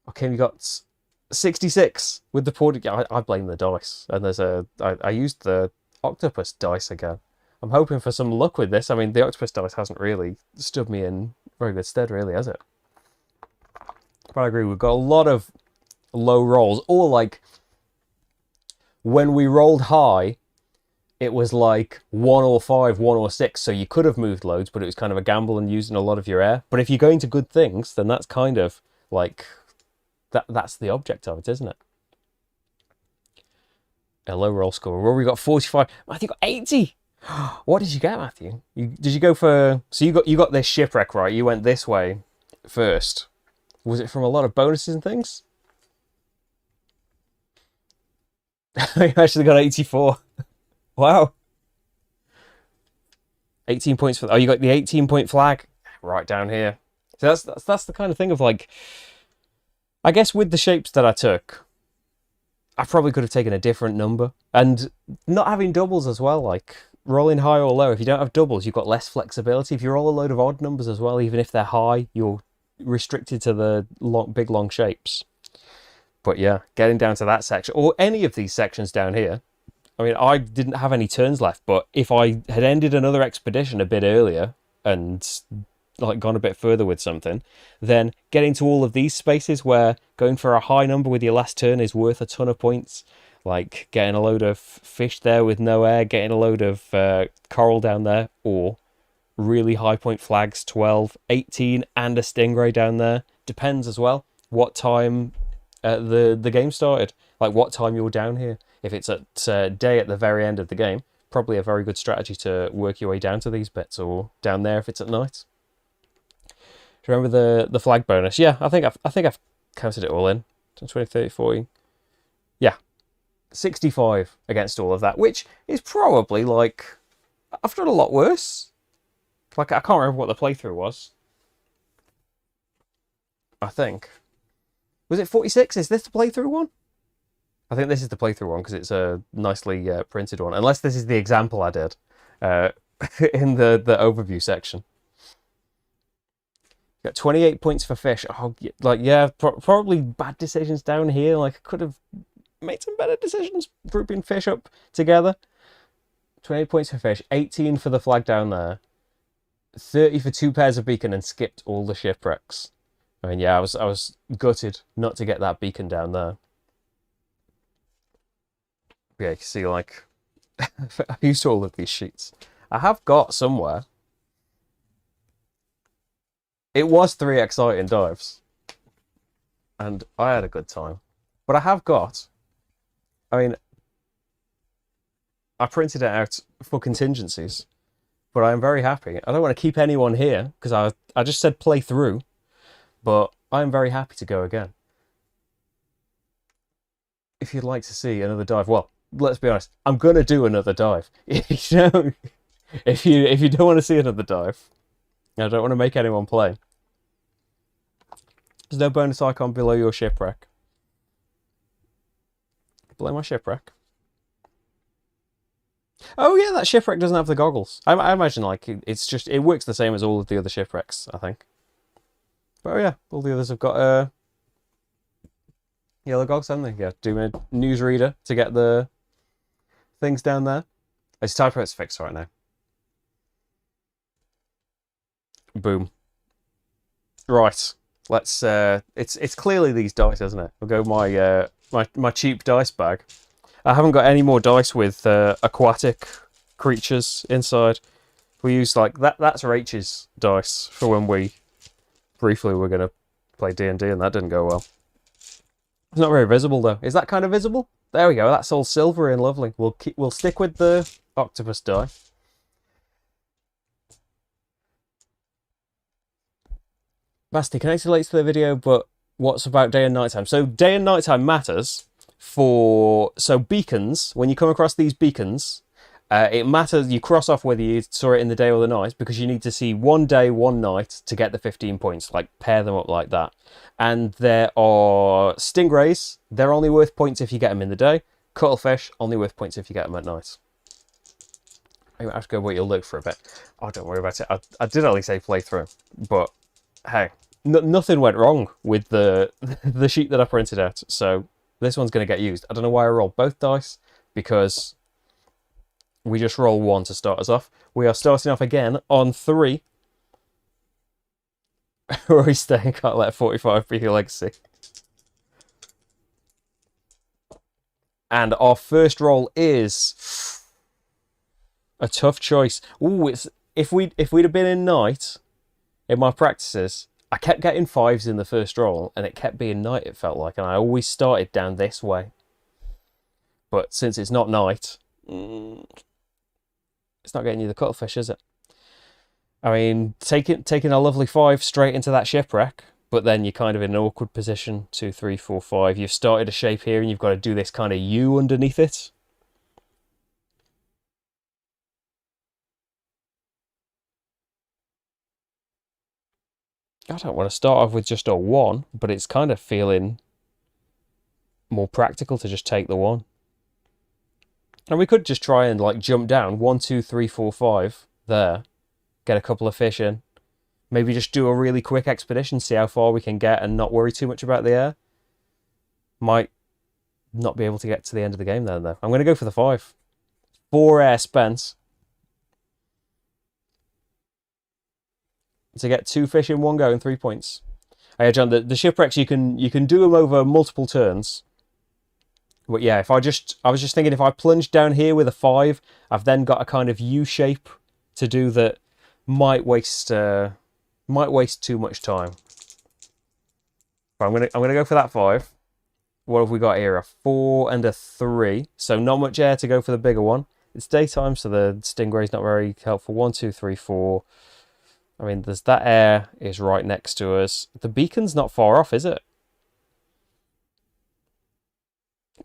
Okay, we got 66 with the port. I blame the dice, and I used the octopus dice again. I'm hoping for some luck with this. I mean, the octopus dice hasn't really stood me in very good stead, really, has it? But I agree, we've got a lot of low rolls, or like when we rolled high, it was like 1 or 5, 1 or 6, so you could have moved loads, but it was kind of a gamble and using a lot of your air. But if you're going to good things, then that's kind of like that's the object of it, isn't it? A low roll score. Rory got 45. Matthew got 80. What did you get, Matthew? Did you go for? So you got this shipwreck, right? You went this way first. Was it from a lot of bonuses and things? You actually got 84. Wow. 18 points for... Oh, you got the 18-point flag right down here. So that's the kind of thing of like... I guess with the shapes that I took, I probably could have taken a different number. And not having doubles as well, like rolling high or low. If you don't have doubles, you've got less flexibility. If you roll a load of odd numbers as well, even if they're high, you're restricted to the big, long shapes. But yeah, getting down to that section, or any of these sections down here, I mean, I didn't have any turns left, but if I had ended another expedition a bit earlier and like gone a bit further with something, then getting to all of these spaces where going for a high number with your last turn is worth a ton of points, like getting a load of fish there with no air, getting a load of coral down there, or really high point flags, 12, 18, and a stingray down there. Depends as well what time the game started, like what time you're down here. If it's at day at the very end of the game, probably a very good strategy to work your way down to these bits, or down there if it's at night. Do you remember the flag bonus? Yeah, I think I've counted it all in. 20, 30, 40. Yeah, 65 against all of that, which is probably like, I've done a lot worse. Like, I can't remember what the playthrough was. I think. Was it 46? Is this the playthrough one? I think this is the playthrough one because it's a nicely printed one. Unless this is the example I did in the overview section. Got 28 points for fish. Oh, like, yeah, probably bad decisions down here. Like, I could have made some better decisions grouping fish up together. 28 points for fish. 18 for the flag down there. 30 for 2 pairs of beacon and skipped all the shipwrecks. I mean, yeah, I was gutted not to get that beacon down there. Yeah, you can see, like, I've used all of these sheets. I have got somewhere. It was 3 exciting dives. And I had a good time. But I have got, I mean, I printed it out for contingencies. But I'm very happy. I don't want to keep anyone here, because I just said play through. But I'm very happy to go again. If you'd like to see another dive, well, let's be honest, I'm gonna do another dive. If you don't want to see another dive, I don't want to make anyone play. There's no bonus icon below your shipwreck. Below my shipwreck. Oh yeah, that shipwreck doesn't have the goggles. I imagine like it works the same as all of the other shipwrecks, I think. But oh yeah, all the others have got yellow goggles, haven't they? Yeah, do a newsreader to get the things down there. It's typo's fixed right now. Boom. Right. Let's it's clearly these dice, isn't it? We'll go my cheap dice bag. I haven't got any more dice with aquatic creatures inside. We use like that's Rach's dice for when we briefly were gonna play D&D and that didn't go well. It's not very visible though. Is that kind of visible? There we go. That's all silvery and lovely. We'll stick with the octopus die. Basti, connected late to the video, but what's about day and nighttime? So day and nighttime matters for... So beacons, when you come across these beacons, it matters, you cross off whether you saw it in the day or the night, because you need to see one day, one night to get the 15 points, like pair them up like that. And there are stingrays, they're only worth points if you get them in the day. Cuttlefish, only worth points if you get them at night. I have to go wait you'll look for a bit. Oh, don't worry about it. I did only say playthrough, but hey, nothing went wrong with the the sheet that I printed out, so this one's going to get used. I don't know why I rolled both dice, because we just roll one to start us off. We are starting off again on 3. Rory staying, can't let 45 be your legacy. And our first roll is a tough choice. Ooh, if we'd have been in night in my practices, I kept getting 5s in the first roll, and it kept being night, it felt like, and I always started down this way. But since it's not night, it's not getting you the cuttlefish, is it? I mean, taking a lovely 5 straight into that shipwreck, but then you're kind of in an awkward position. 2, 3, 4, 5. You've started a shape here, and you've got to do this kind of U underneath it. I don't want to start off with just a 1, but it's kind of feeling more practical to just take the 1. And we could just try and like jump down 1, 2, 3, 4, 5 there, get a couple of fish in, maybe just do a really quick expedition, see how far we can get and not worry too much about the air. Might not be able to get to the end of the game then though. I'm going to go for the 5. 4 air spent to get 2 fish in one go and 3 points. Hey John, the shipwrecks you can do them over multiple turns. But yeah, I was just thinking if I plunge down here with a 5, I've then got a kind of U shape to do that might waste too much time. But I'm gonna go for that 5. What have we got here? A 4 and a 3. So not much air to go for the bigger one. It's daytime, so the stingray's not very helpful. 1, 2, 3, 4. I mean, there's that air is right next to us. The beacon's not far off, is it?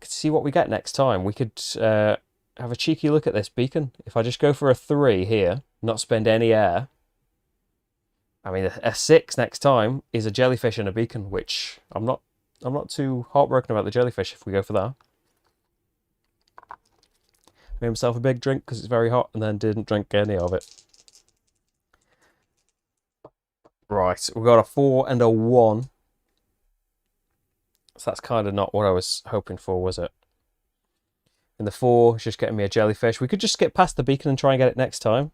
See what we get next time. We could have a cheeky look at this beacon. If I just go for a 3 here, not spend any air. I mean, a 6 next time is a jellyfish and a beacon, which I'm not too heartbroken about the jellyfish if we go for that. Made myself a big drink because it's very hot, and then didn't drink any of it. Right, we've got a 4 and a 1. So that's kind of not what I was hoping for, was it? And the 4 is just getting me a jellyfish. We could just skip past the beacon and try and get it next time.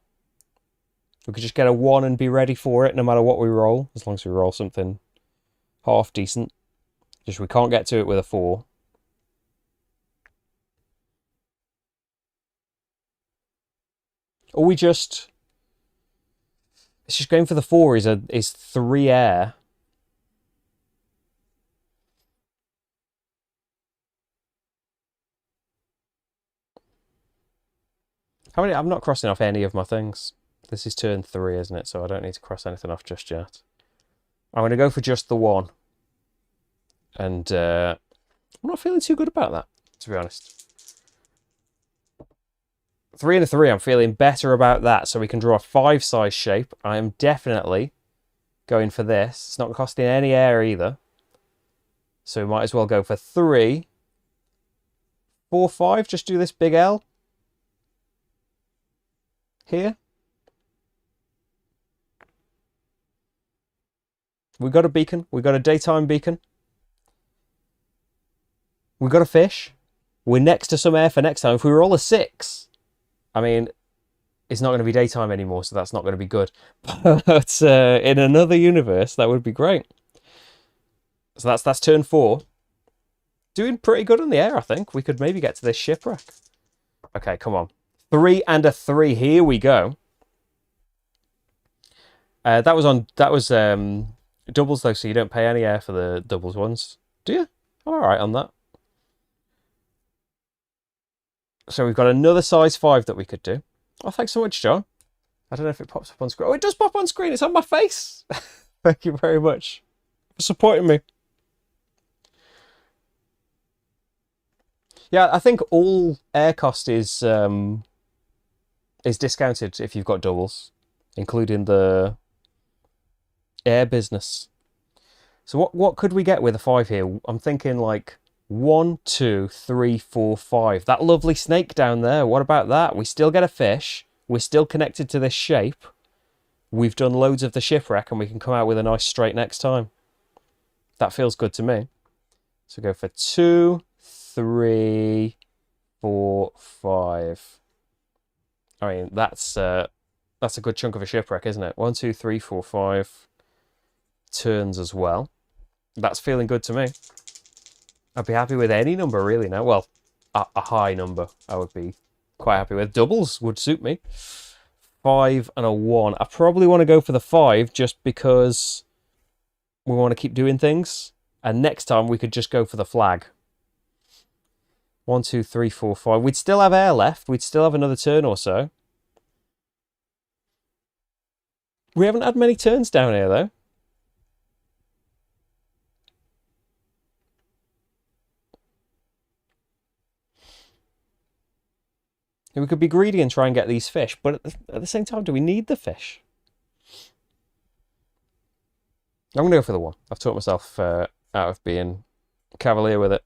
We could just get a 1 and be ready for it no matter what we roll, as long as we roll something half decent. Just we can't get to it with a 4. Or we just... It's just going for the 4 is 3 air. How many? I'm not crossing off any of my things. This is turn 3, isn't it? So I don't need to cross anything off just yet. I'm going to go for just the 1. And I'm not feeling too good about that, to be honest. 3 and a 3, I'm feeling better about that. So we can draw a 5 size shape. I am definitely going for this. It's not costing any air either. So we might as well go for 3. 4, 5, just do this big L. Here. We got a beacon. We got a daytime beacon. We got a fish. We're next to some air for next time. If we roll a 6, I mean, it's not going to be daytime anymore, so that's not going to be good. But in another universe, that would be great. So that's turn 4. Doing pretty good on the air, I think. We could maybe get to this shipwreck. Okay, come on. 3 and a 3. Here we go. That was doubles though, so you don't pay any air for the doubles ones, do you? I'm all right on that. So we've got another size 5 that we could do. Oh, thanks so much, John. I don't know if it pops up on screen. Oh, it does pop on screen. It's on my face. Thank you very much for supporting me. Yeah, I think all air cost is discounted if you've got doubles, including the air business. So what could we get with a 5 here? I'm thinking like 1, 2, 3, 4, 5. That lovely snake down there. What about that? We still get a fish. We're still connected to this shape. We've done loads of the shipwreck and we can come out with a nice straight next time. That feels good to me. So go for 2, 3, 4, 5. I mean, that's a good chunk of a shipwreck, isn't it? 1, 2, 3, 4, 5 turns as well. That's feeling good to me. I'd be happy with any number really now. Well, a high number I would be quite happy with. Doubles would suit me. 5 and a 1. I probably want to go for the 5 just because we want to keep doing things. And next time we could just go for the flag. 1, 2, 3, 4, 5. We'd still have air left. We'd still have another turn or so. We haven't had many turns down here though. We could be greedy and try and get these fish, but at the same time, do we need the fish? I'm going to go for the 1. I've taught myself out of being cavalier with it.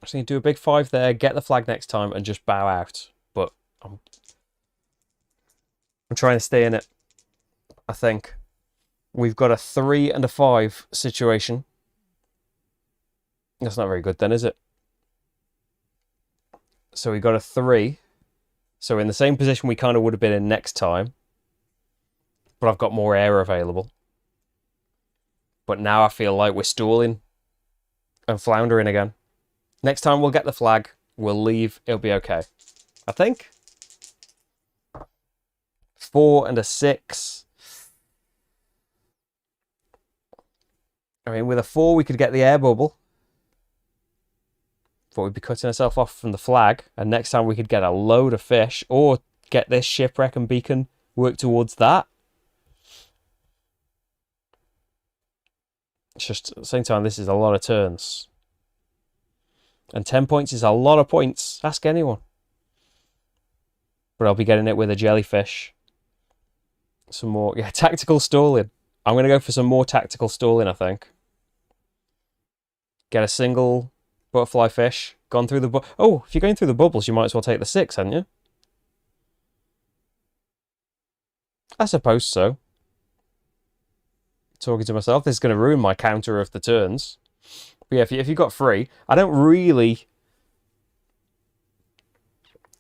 I just need to do a big 5 there, get the flag next time, and just bow out. But I'm trying to stay in it, I think. We've got a 3 and a 5 situation. That's not very good then, is it? So we got a 3. So in the same position we kind of would have been in next time. But I've got more air available. But now I feel like we're stalling and floundering again. Next time we'll get the flag. We'll leave. It'll be okay. I think. 4 and a 6. I mean, with a 4 we could get the air bubble. But we'd be cutting ourselves off from the flag. And next time we could get a load of fish. Or get this shipwreck and beacon. Work towards that. It's just at the same time, this is a lot of turns. And 10 points is a lot of points. Ask anyone. But I'll be getting it with a jellyfish. Some more. Yeah, tactical stalling. I'm going to go for some more tactical stalling, I think. Get a single butterfly fish. Gone through the... Oh, if you're going through the bubbles, you might as well take the 6, hadn't you? I suppose so. Talking to myself, this is going to ruin my counter of the turns. But yeah, if you've got 3, I don't really...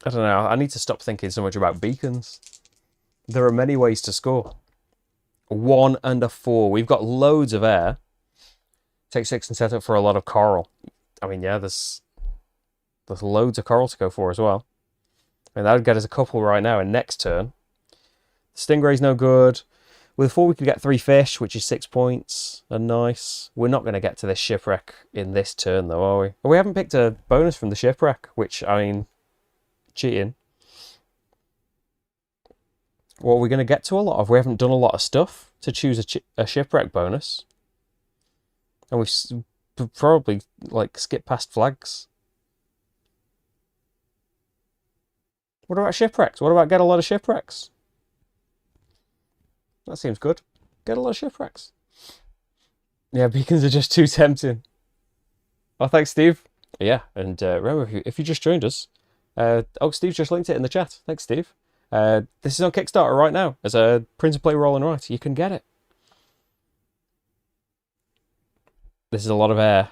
I don't know, I need to stop thinking so much about beacons. There are many ways to score. 1 and a 4. We've got loads of air. Take 6 and set up for a lot of coral. I mean, yeah, there's loads of coral to go for as well. I mean, that would get us a couple right now and next turn. Stingray's no good. With 4 we could get 3 fish, which is 6 points. And nice. We're not going to get to this shipwreck in this turn though, are we? We haven't picked a bonus from the shipwreck, which, I mean, cheating. What are we going to get to a lot of? We haven't done a lot of stuff to choose a shipwreck bonus. And we've probably, like, skipped past flags. What about shipwrecks? What about get a lot of shipwrecks? That seems good. Get a lot of shipwrecks. Yeah, beacons are just too tempting. Oh, thanks, Steve. Yeah, and remember, if you just joined us... Steve just linked it in the chat. Thanks, Steve. This is on Kickstarter right now. As a print and play roll and write. You can get it. This is a lot of air.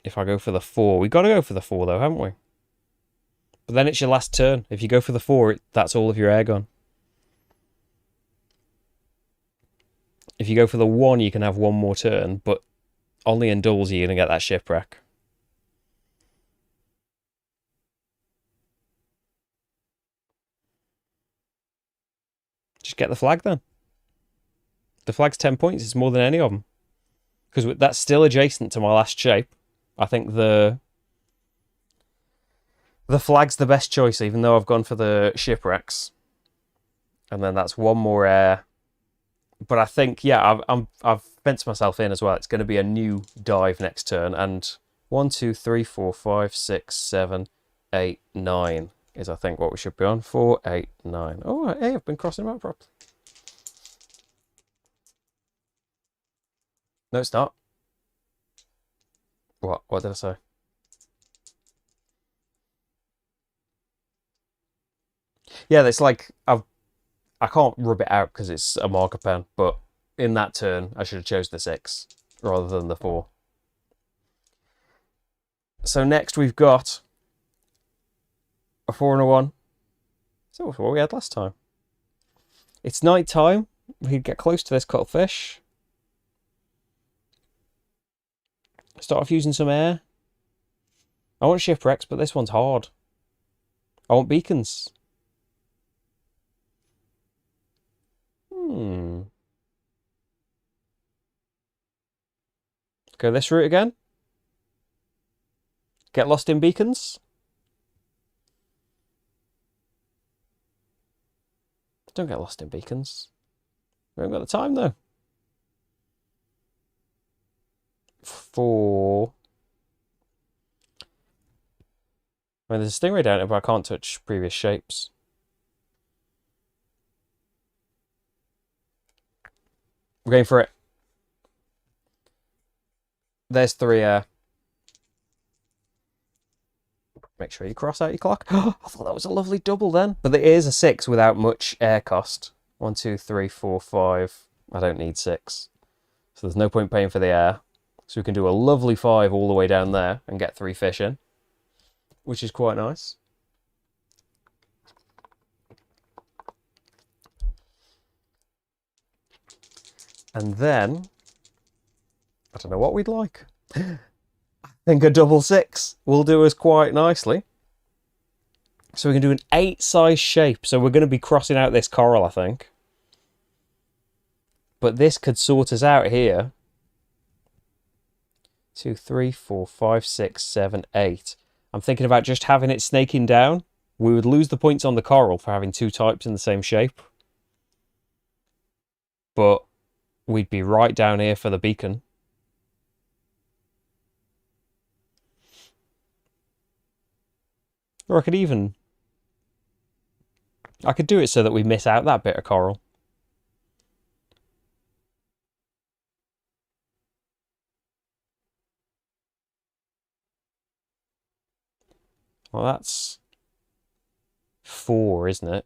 If I go for the 4. We got to go for the 4 though, haven't we? But then it's your last turn. If you go for the 4, that's all of your air gone. If you go for the 1, you can have one more turn, but only in doubles are you going to get that shipwreck. Just get the flag then. The flag's 10 points. It's more than any of them. Because that's still adjacent to my last shape. I think the flag's the best choice, even though I've gone for the shipwrecks. And then that's one more air. But I think, yeah, I've fenced myself in as well. It's going to be a new dive next turn. And 1, 2, 3, 4, 5, 6, 7, 8, 9 is, I think, what we should be on. 4, 8, 9. Oh, hey, I've been crossing them out properly. No, it's not. What did I say? Yeah, it's like I can't rub it out because it's a marker pen, but in that turn I should have chose the 6 rather than the 4. So next we've got a 4 and a 1. So that's what we had last time. It's night time. We could get close to this cuttlefish. Start off using some air. I want shipwrecks, but this one's hard. I want beacons. Go this route again. Get lost in beacons. Don't get lost in beacons. We haven't got the time though. 4. I mean, there's a stingray down here, but I can't touch previous shapes. We're going for it. There's 3 air. Make sure you cross out your clock. I thought that was a lovely double then. But it is a 6 without much air cost. 1, 2, 3, 4, 5. I don't need 6. So there's no point paying for the air. So we can do a lovely 5 all the way down there and get 3 fish in, which is quite nice. And then, I don't know what we'd like. I think a double 6 will do us quite nicely. So we can do an 8 size shape. So we're going to be crossing out this coral, I think. But this could sort us out here. 2, 3, 4, 5, 6, 7, 8. I'm thinking about just having it snaking down. We would lose the points on the coral for having 2 types in the same shape. But we'd be right down here for the beacon. Or I could do it so that we miss out that bit of coral. Well, that's 4, isn't it?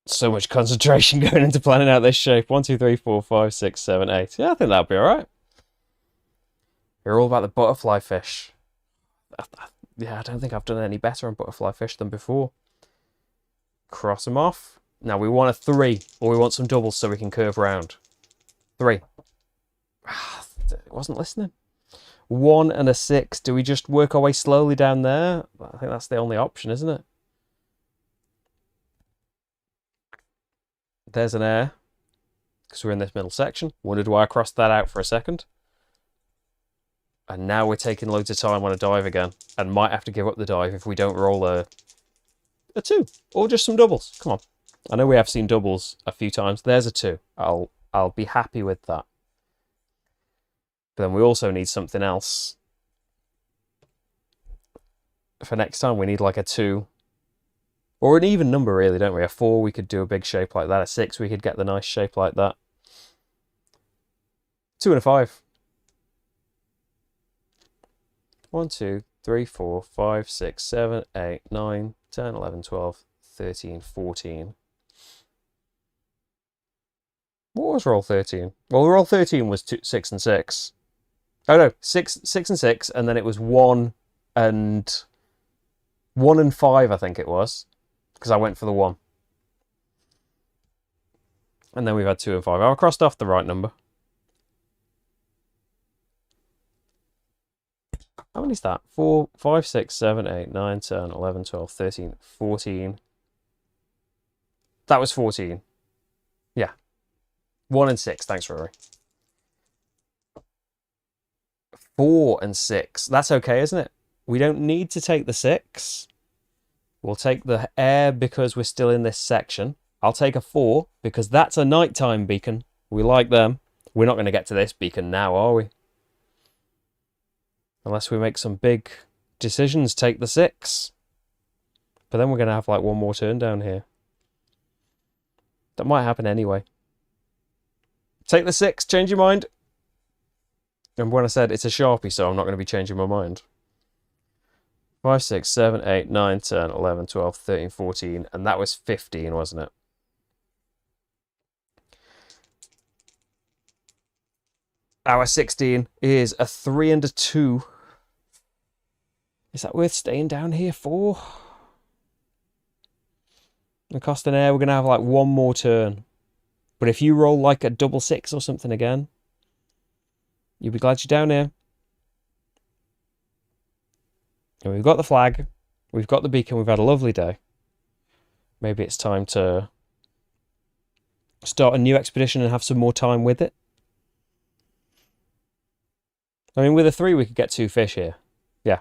So much concentration going into planning out this shape. 1, 2, 3, 4, 5, 6, 7, 8. Yeah, I think that'll be alright. You're all about the butterfly fish. Yeah, I don't think I've done any better on butterfly fish than before. Cross them off. Now we want a 3, or we want some doubles so we can curve round. 3. It wasn't listening. 1 and a 6. Do we just work our way slowly down there? I think that's the only option, isn't it? There's an air, because we're in this middle section. Wondered why I crossed that out for a second. And now we're taking loads of time on a dive again, and might have to give up the dive if we don't roll a 2, or just some doubles. Come on. I know we have seen doubles a few times. There's a 2. I'll be happy with that. But then we also need something else. For next time, we need like a 2. Or an even number, really, don't we? A 4, we could do a big shape like that. A 6, we could get the nice shape like that. 2 and a 5. 1, 2, 3, 4, 5, 6, 7, 8, 9, 10, 11, 12, 13, 14. What was roll 13? Well, roll 13 was 6 and 6. Oh no, 6 and 6, and then it was 1 and 5, I think it was. Because I went for the 1. And then we've had 2 and 5. I crossed off the right number. How many is that? 4, 5, 6, 7, 8, 9, 10, 11, 12, 13, 14. That was 14. Yeah. 1 and 6. Thanks, Rory. 4 and 6. That's okay, isn't it? We don't need to take the 6. We'll take the air because we're still in this section. I'll take a 4 because that's a nighttime beacon. We like them. We're not going to get to this beacon now, are we? Unless we make some big decisions, take the 6. But then we're going to have like one more turn down here. That might happen anyway. Take the 6, change your mind. And when I said it's a Sharpie, so I'm not going to be changing my mind. 5, 6, 7, 8, 9, 10, 11, 12, 13, 14. And that was 15, wasn't it? Our 16 is a 3 and a 2. Is that worth staying down here for? The cost an air, we're going to have like one more turn. But if you roll like a double 6 or something again, you'll be glad you're down here. And we've got the flag. We've got the beacon. We've had a lovely day. Maybe it's time to start a new expedition and have some more time with it. I mean, with a 3, we could get 2 fish here. Yeah.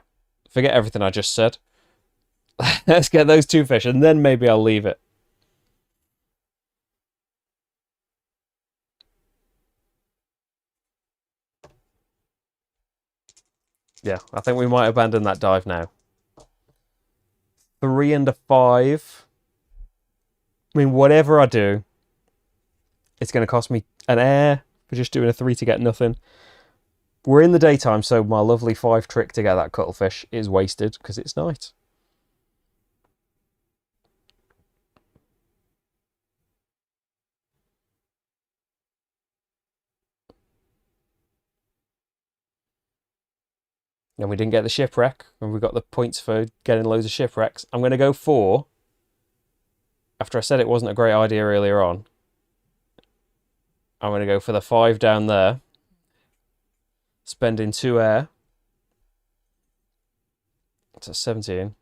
Forget everything I just said. Let's get those 2 fish, and then maybe I'll leave it. Yeah, I think we might abandon that dive now. 3 and a 5. I mean, whatever I do, it's going to cost me an air for just doing a 3 to get nothing. We're in the daytime, so my lovely 5 trick to get that cuttlefish is wasted because it's night. And we didn't get the shipwreck, and we got the points for getting loads of shipwrecks. I'm going to go for, after I said it wasn't a great idea earlier on, I'm going to go for the 5 down there. Spending 2 air. It's a 17.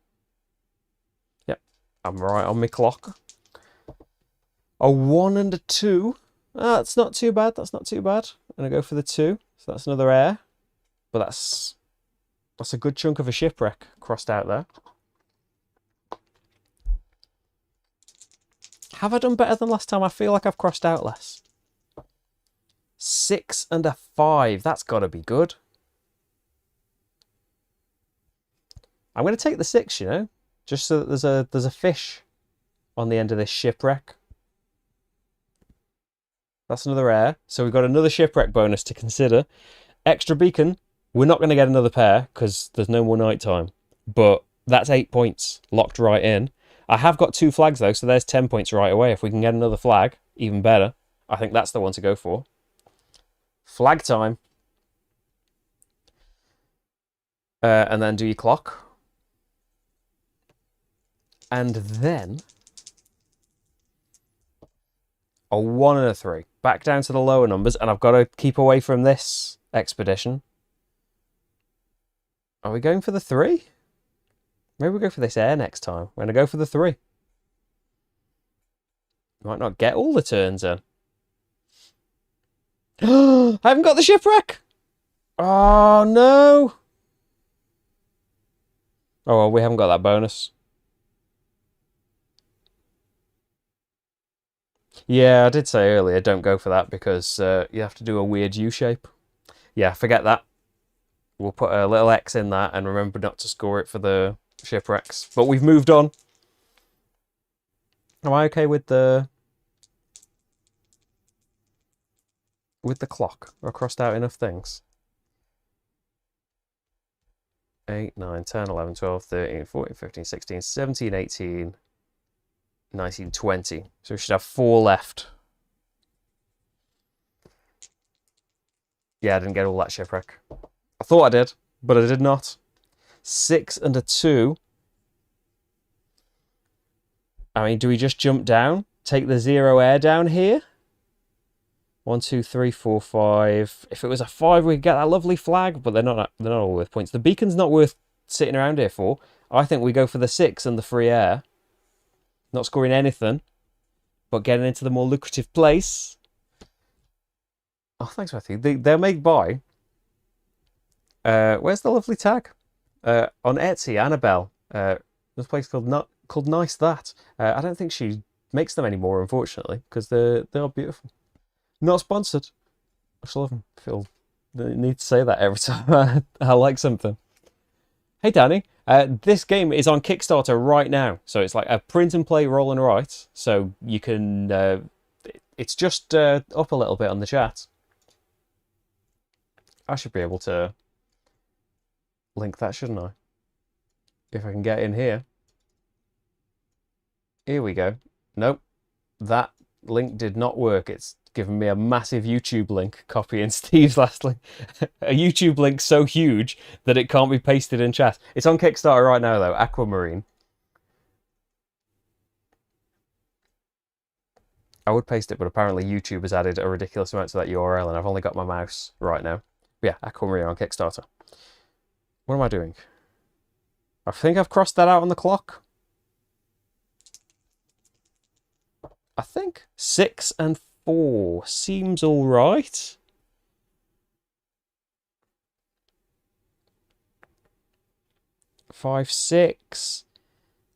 Yep, I'm right on my clock. A 1 and a 2. Ah, that's not too bad. That's not too bad. I'm going to go for the 2. So that's another air. But that's a good chunk of a shipwreck crossed out there. Have I done better than last time? I feel like I've crossed out less. 6 and a 5. That's got to be good. I'm going to take the 6, you know, just so that there's a fish on the end of this shipwreck. That's another air. So we've got another shipwreck bonus to consider. Extra beacon. We're not going to get another pair because there's no more night time. But that's 8 points locked right in. I have got 2 flags though, so there's 10 points right away. If we can get another flag, even better. I think that's the one to go for. Flag time. And then do your clock. And then a 1 and a 3. Back down to the lower numbers, and I've got to keep away from this expedition. Are we going for the 3? Maybe we'll go for this air next time. We're going to go for the 3. Might not get all the turns in. I haven't got the shipwreck! Oh, no! Oh, well, we haven't got that bonus. Yeah, I did say earlier, don't go for that because you have to do a weird U-shape. Yeah, forget that. We'll put a little X in that and remember not to score it for the shipwrecks. But we've moved on. Am I okay with the clock? I crossed out enough things. 8, 9, 10, 11, 12, 13, 14, 15, 16, 17, 18, 19, 20. So we should have 4 left. Yeah, I didn't get all that shipwreck. I thought I did, but I did not. 6 and a 2. I mean, do we just jump down? Take the 0 air down here? 1, 2, 3, 4, 5. If it was a 5, we could get that lovely flag, but they're not all worth points. The beacon's not worth sitting around here for. I think we go for the 6 and the free air. Not scoring anything, but getting into the more lucrative place. Oh, thanks, Matthew. They'll make buy. Where's the lovely tag? On Etsy, Annabelle. There's a place called Nice That. I don't think she makes them anymore, unfortunately, because they are beautiful. Not sponsored. I just love them. I feel the need to say that every time I like something. Hey, Danny. This game is on Kickstarter right now. So it's like a print and play roll and write. So you can... it's just up a little bit on the chat. I should be able to link that, shouldn't I? If I can get in here. Here we go. Nope. That link did not work. It's given me a massive YouTube link, copying Steve's last link. A YouTube link so huge that it can't be pasted in chat. It's on Kickstarter right now, though. Aquamarine. I would paste it, but apparently YouTube has added a ridiculous amount to that URL, and I've only got my mouse right now. But yeah, Aquamarine on Kickstarter. What am I doing? I think I've crossed that out on the clock. I think 6 and 4 seems all right. Five, 6.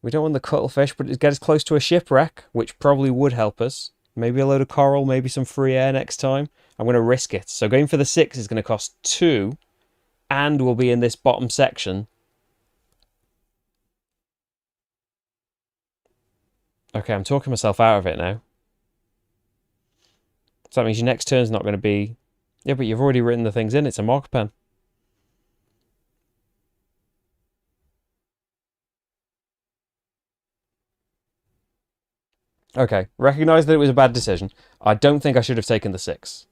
We don't want the cuttlefish, but it gets us close to a shipwreck, which probably would help us. Maybe a load of coral, maybe some free air next time. I'm going to risk it. So going for the 6 is going to cost 2, and we'll be in this bottom section. Okay, I'm talking myself out of it now. So that means your next turn's not going to be... Yeah, but you've already written the things in. It's a marker pen. Okay, recognise that it was a bad decision. I don't think I should have taken the 6.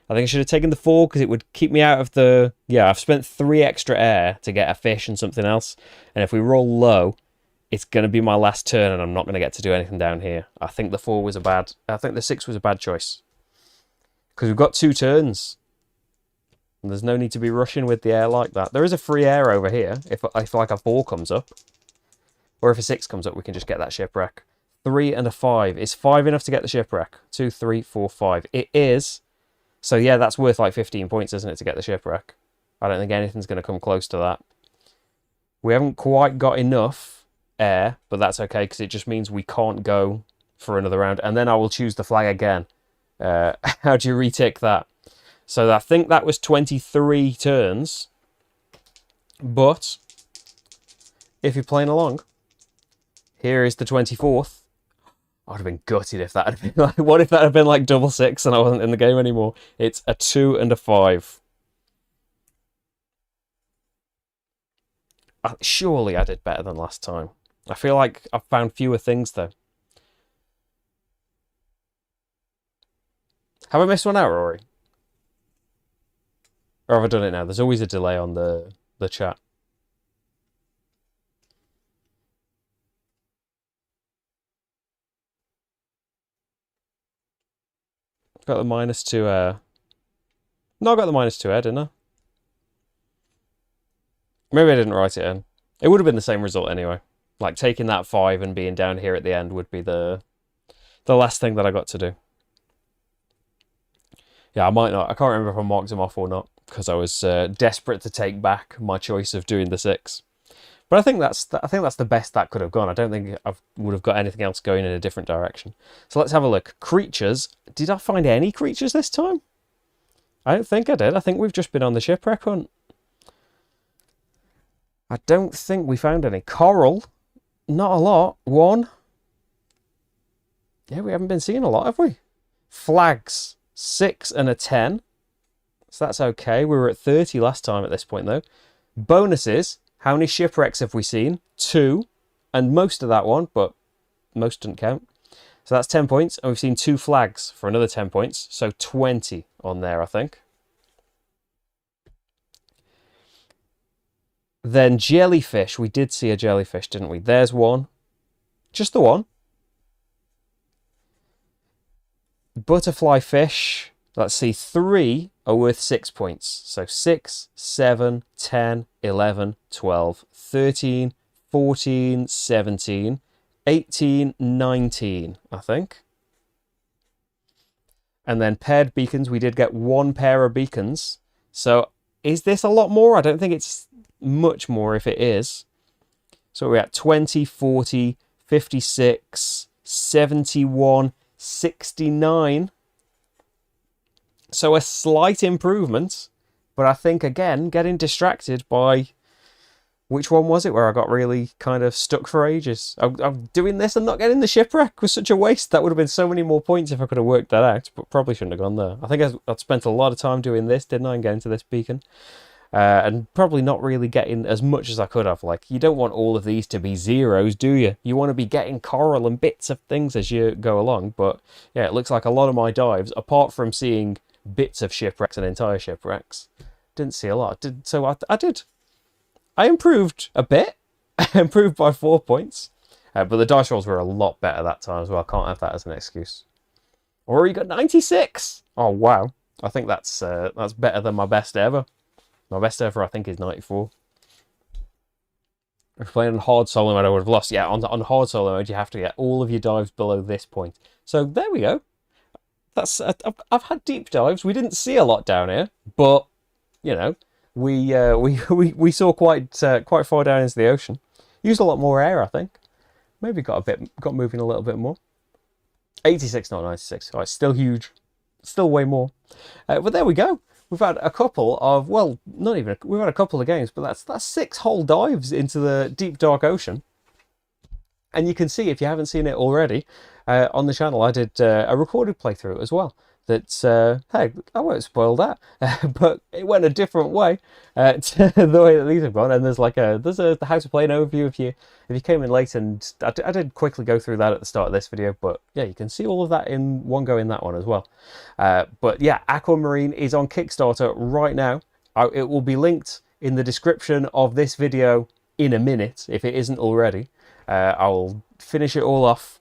I think I should have taken the 4 because it would keep me out of the... Yeah, I've spent 3 extra air to get a fish and something else. And if we roll low, it's going to be my last turn and I'm not going to get to do anything down here. I think the 4 was a bad... I think the 6 was a bad choice. Because we've got 2 turns. And there's no need to be rushing with the air like that. There is a free air over here if like a 4 comes up. Or if a 6 comes up, we can just get that shipwreck. 3 and a 5. Is 5 enough to get the shipwreck? 2, 3, 4, 5. It is. So yeah, that's worth like 15 points, isn't it, to get the shipwreck? I don't think anything's going to come close to that. We haven't quite got enough air, but that's okay, because it just means we can't go for another round. And then I will choose the flag again. How do you retick that? So I think that was 23 turns. But if you're playing along, here is the 24th. I would have been gutted if that had been like... What if that had been like double 6 and I wasn't in the game anymore? It's a 2 and a 5. Surely I did better than last time. I feel like I've found fewer things, though. Have I missed one out, Rory? Or have I done it now? There's always a delay on the chat. Got the -2 No, I got the -2 didn't I? Maybe I didn't write it in. It would have been the same result anyway. Like, taking that 5 and being down here at the end would be the last thing that I got to do. Yeah, I might not. I can't remember if I marked them off or not, because I was desperate to take back my choice of doing the 6. But I think that's the best that could have gone. I don't think I would have got anything else going in a different direction. So let's have a look. Creatures. Did I find any creatures this time? I don't think I did. I think we've just been on the shipwreck hunt. I don't think we found any. Coral. Not a lot. 1. Yeah, we haven't been seeing a lot, have we? Flags. 6 and a 10. So that's okay. We were at 30 last time at this point, though. Bonuses. How many shipwrecks have we seen? 2. And most of that one, but most didn't count. So that's 10 points. And we've seen 2 flags for another 10 points. So 20 on there, I think. Then jellyfish. We did see a jellyfish, didn't we? There's one. Just the one. Butterfly fish, let's see, 3 are worth 6 points. So 6, 7, 10, 11, 12, 13, 14, 17, 18, 19, I think. And then paired beacons, we did get 1 pair of beacons. So is this a lot more? I don't think it's much more if it is. So we're at 20, 40, 56, 71, 69. So a slight improvement, but I think, again, getting distracted by... Which one was it where I got really kind of stuck for ages? I'm doing this and not getting the shipwreck was such a waste. That would have been so many more points if I could have worked that out, but probably shouldn't have gone there. I think I'd spent a lot of time doing this, didn't I, and getting to this beacon. And probably not really getting as much as I could have. Like, you don't want all of these to be zeros, do you? You want to be getting coral and bits of things as you go along. But yeah, it looks like a lot of my dives, apart from seeing bits of shipwrecks and entire shipwrecks, didn't see a lot. So I did. I improved a bit. I improved by 4 points. But the dice rolls were a lot better that time as well. I can't have that as an excuse. Or you got 96. Oh, wow. I think that's better than my best ever. My best ever, I think, is 94. If playing on hard solo mode, I would have lost. Yeah, on hard solo mode, you have to get all of your dives below this point. So there we go. That's I've had deep dives. We didn't see a lot down here, but you know, we saw quite far down into the ocean. Used a lot more air, I think. Maybe got moving a little bit more. 86, not 96. Oh, it's still huge. Still way more. But there we go. We've had a couple of, well, not even, we've had a couple of games, but that's 6 whole dives into the deep, dark ocean. And you can see, if you haven't seen it already, on the channel, I did a recorded playthrough as well. That's, hey, I won't spoil that, but it went a different way to the way that these have gone. And there's like there's a how to play an overview if you came in late, and I did quickly go through that at the start of this video. But yeah, you can see all of that in one go in that one as well. But yeah, Aquamarine is on Kickstarter right now. It will be linked in the description of this video in a minute if it isn't already. I'll finish it all off,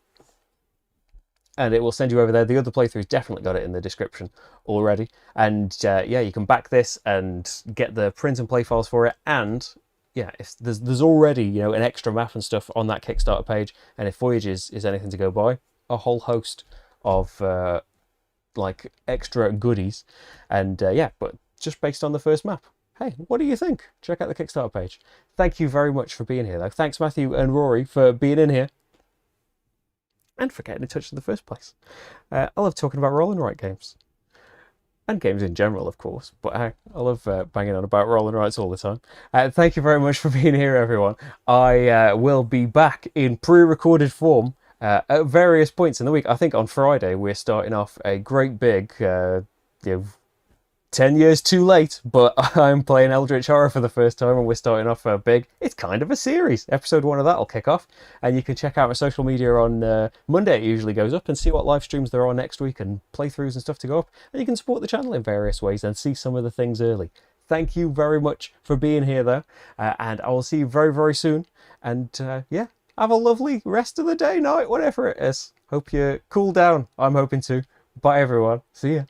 and it will send you over there. The other playthrough's definitely got it in the description already. And yeah, you can back this and get the print and play files for it. And yeah, if there's already, you know, an extra map and stuff on that Kickstarter page. And if Voyage is anything to go by, a whole host of like extra goodies. And yeah, but just based on the first map. Hey, what do you think? Check out the Kickstarter page. Thank you very much for being here, though. Thanks, Matthew and Rory, for being in here. And for getting in touch in the first place. I love talking about roll and write games. And games in general, of course. But I love banging on about roll and writes all the time. Thank you very much for being here, everyone. I will be back in pre-recorded form at various points in the week. I think on Friday we're starting off a great big, 10 years too late, but I'm playing Eldritch Horror for the first time, and we're starting off big. It's kind of a series. Episode 1 of that will kick off, and you can check out my social media on Monday. It usually goes up, and see what live streams there are next week, and playthroughs and stuff to go up. And you can support the channel in various ways and see some of the things early. Thank you very much for being here, though, and I will see you very, very soon. And yeah, have a lovely rest of the day, night, whatever it is. Hope you cool down. I'm hoping to. Bye, everyone. See ya.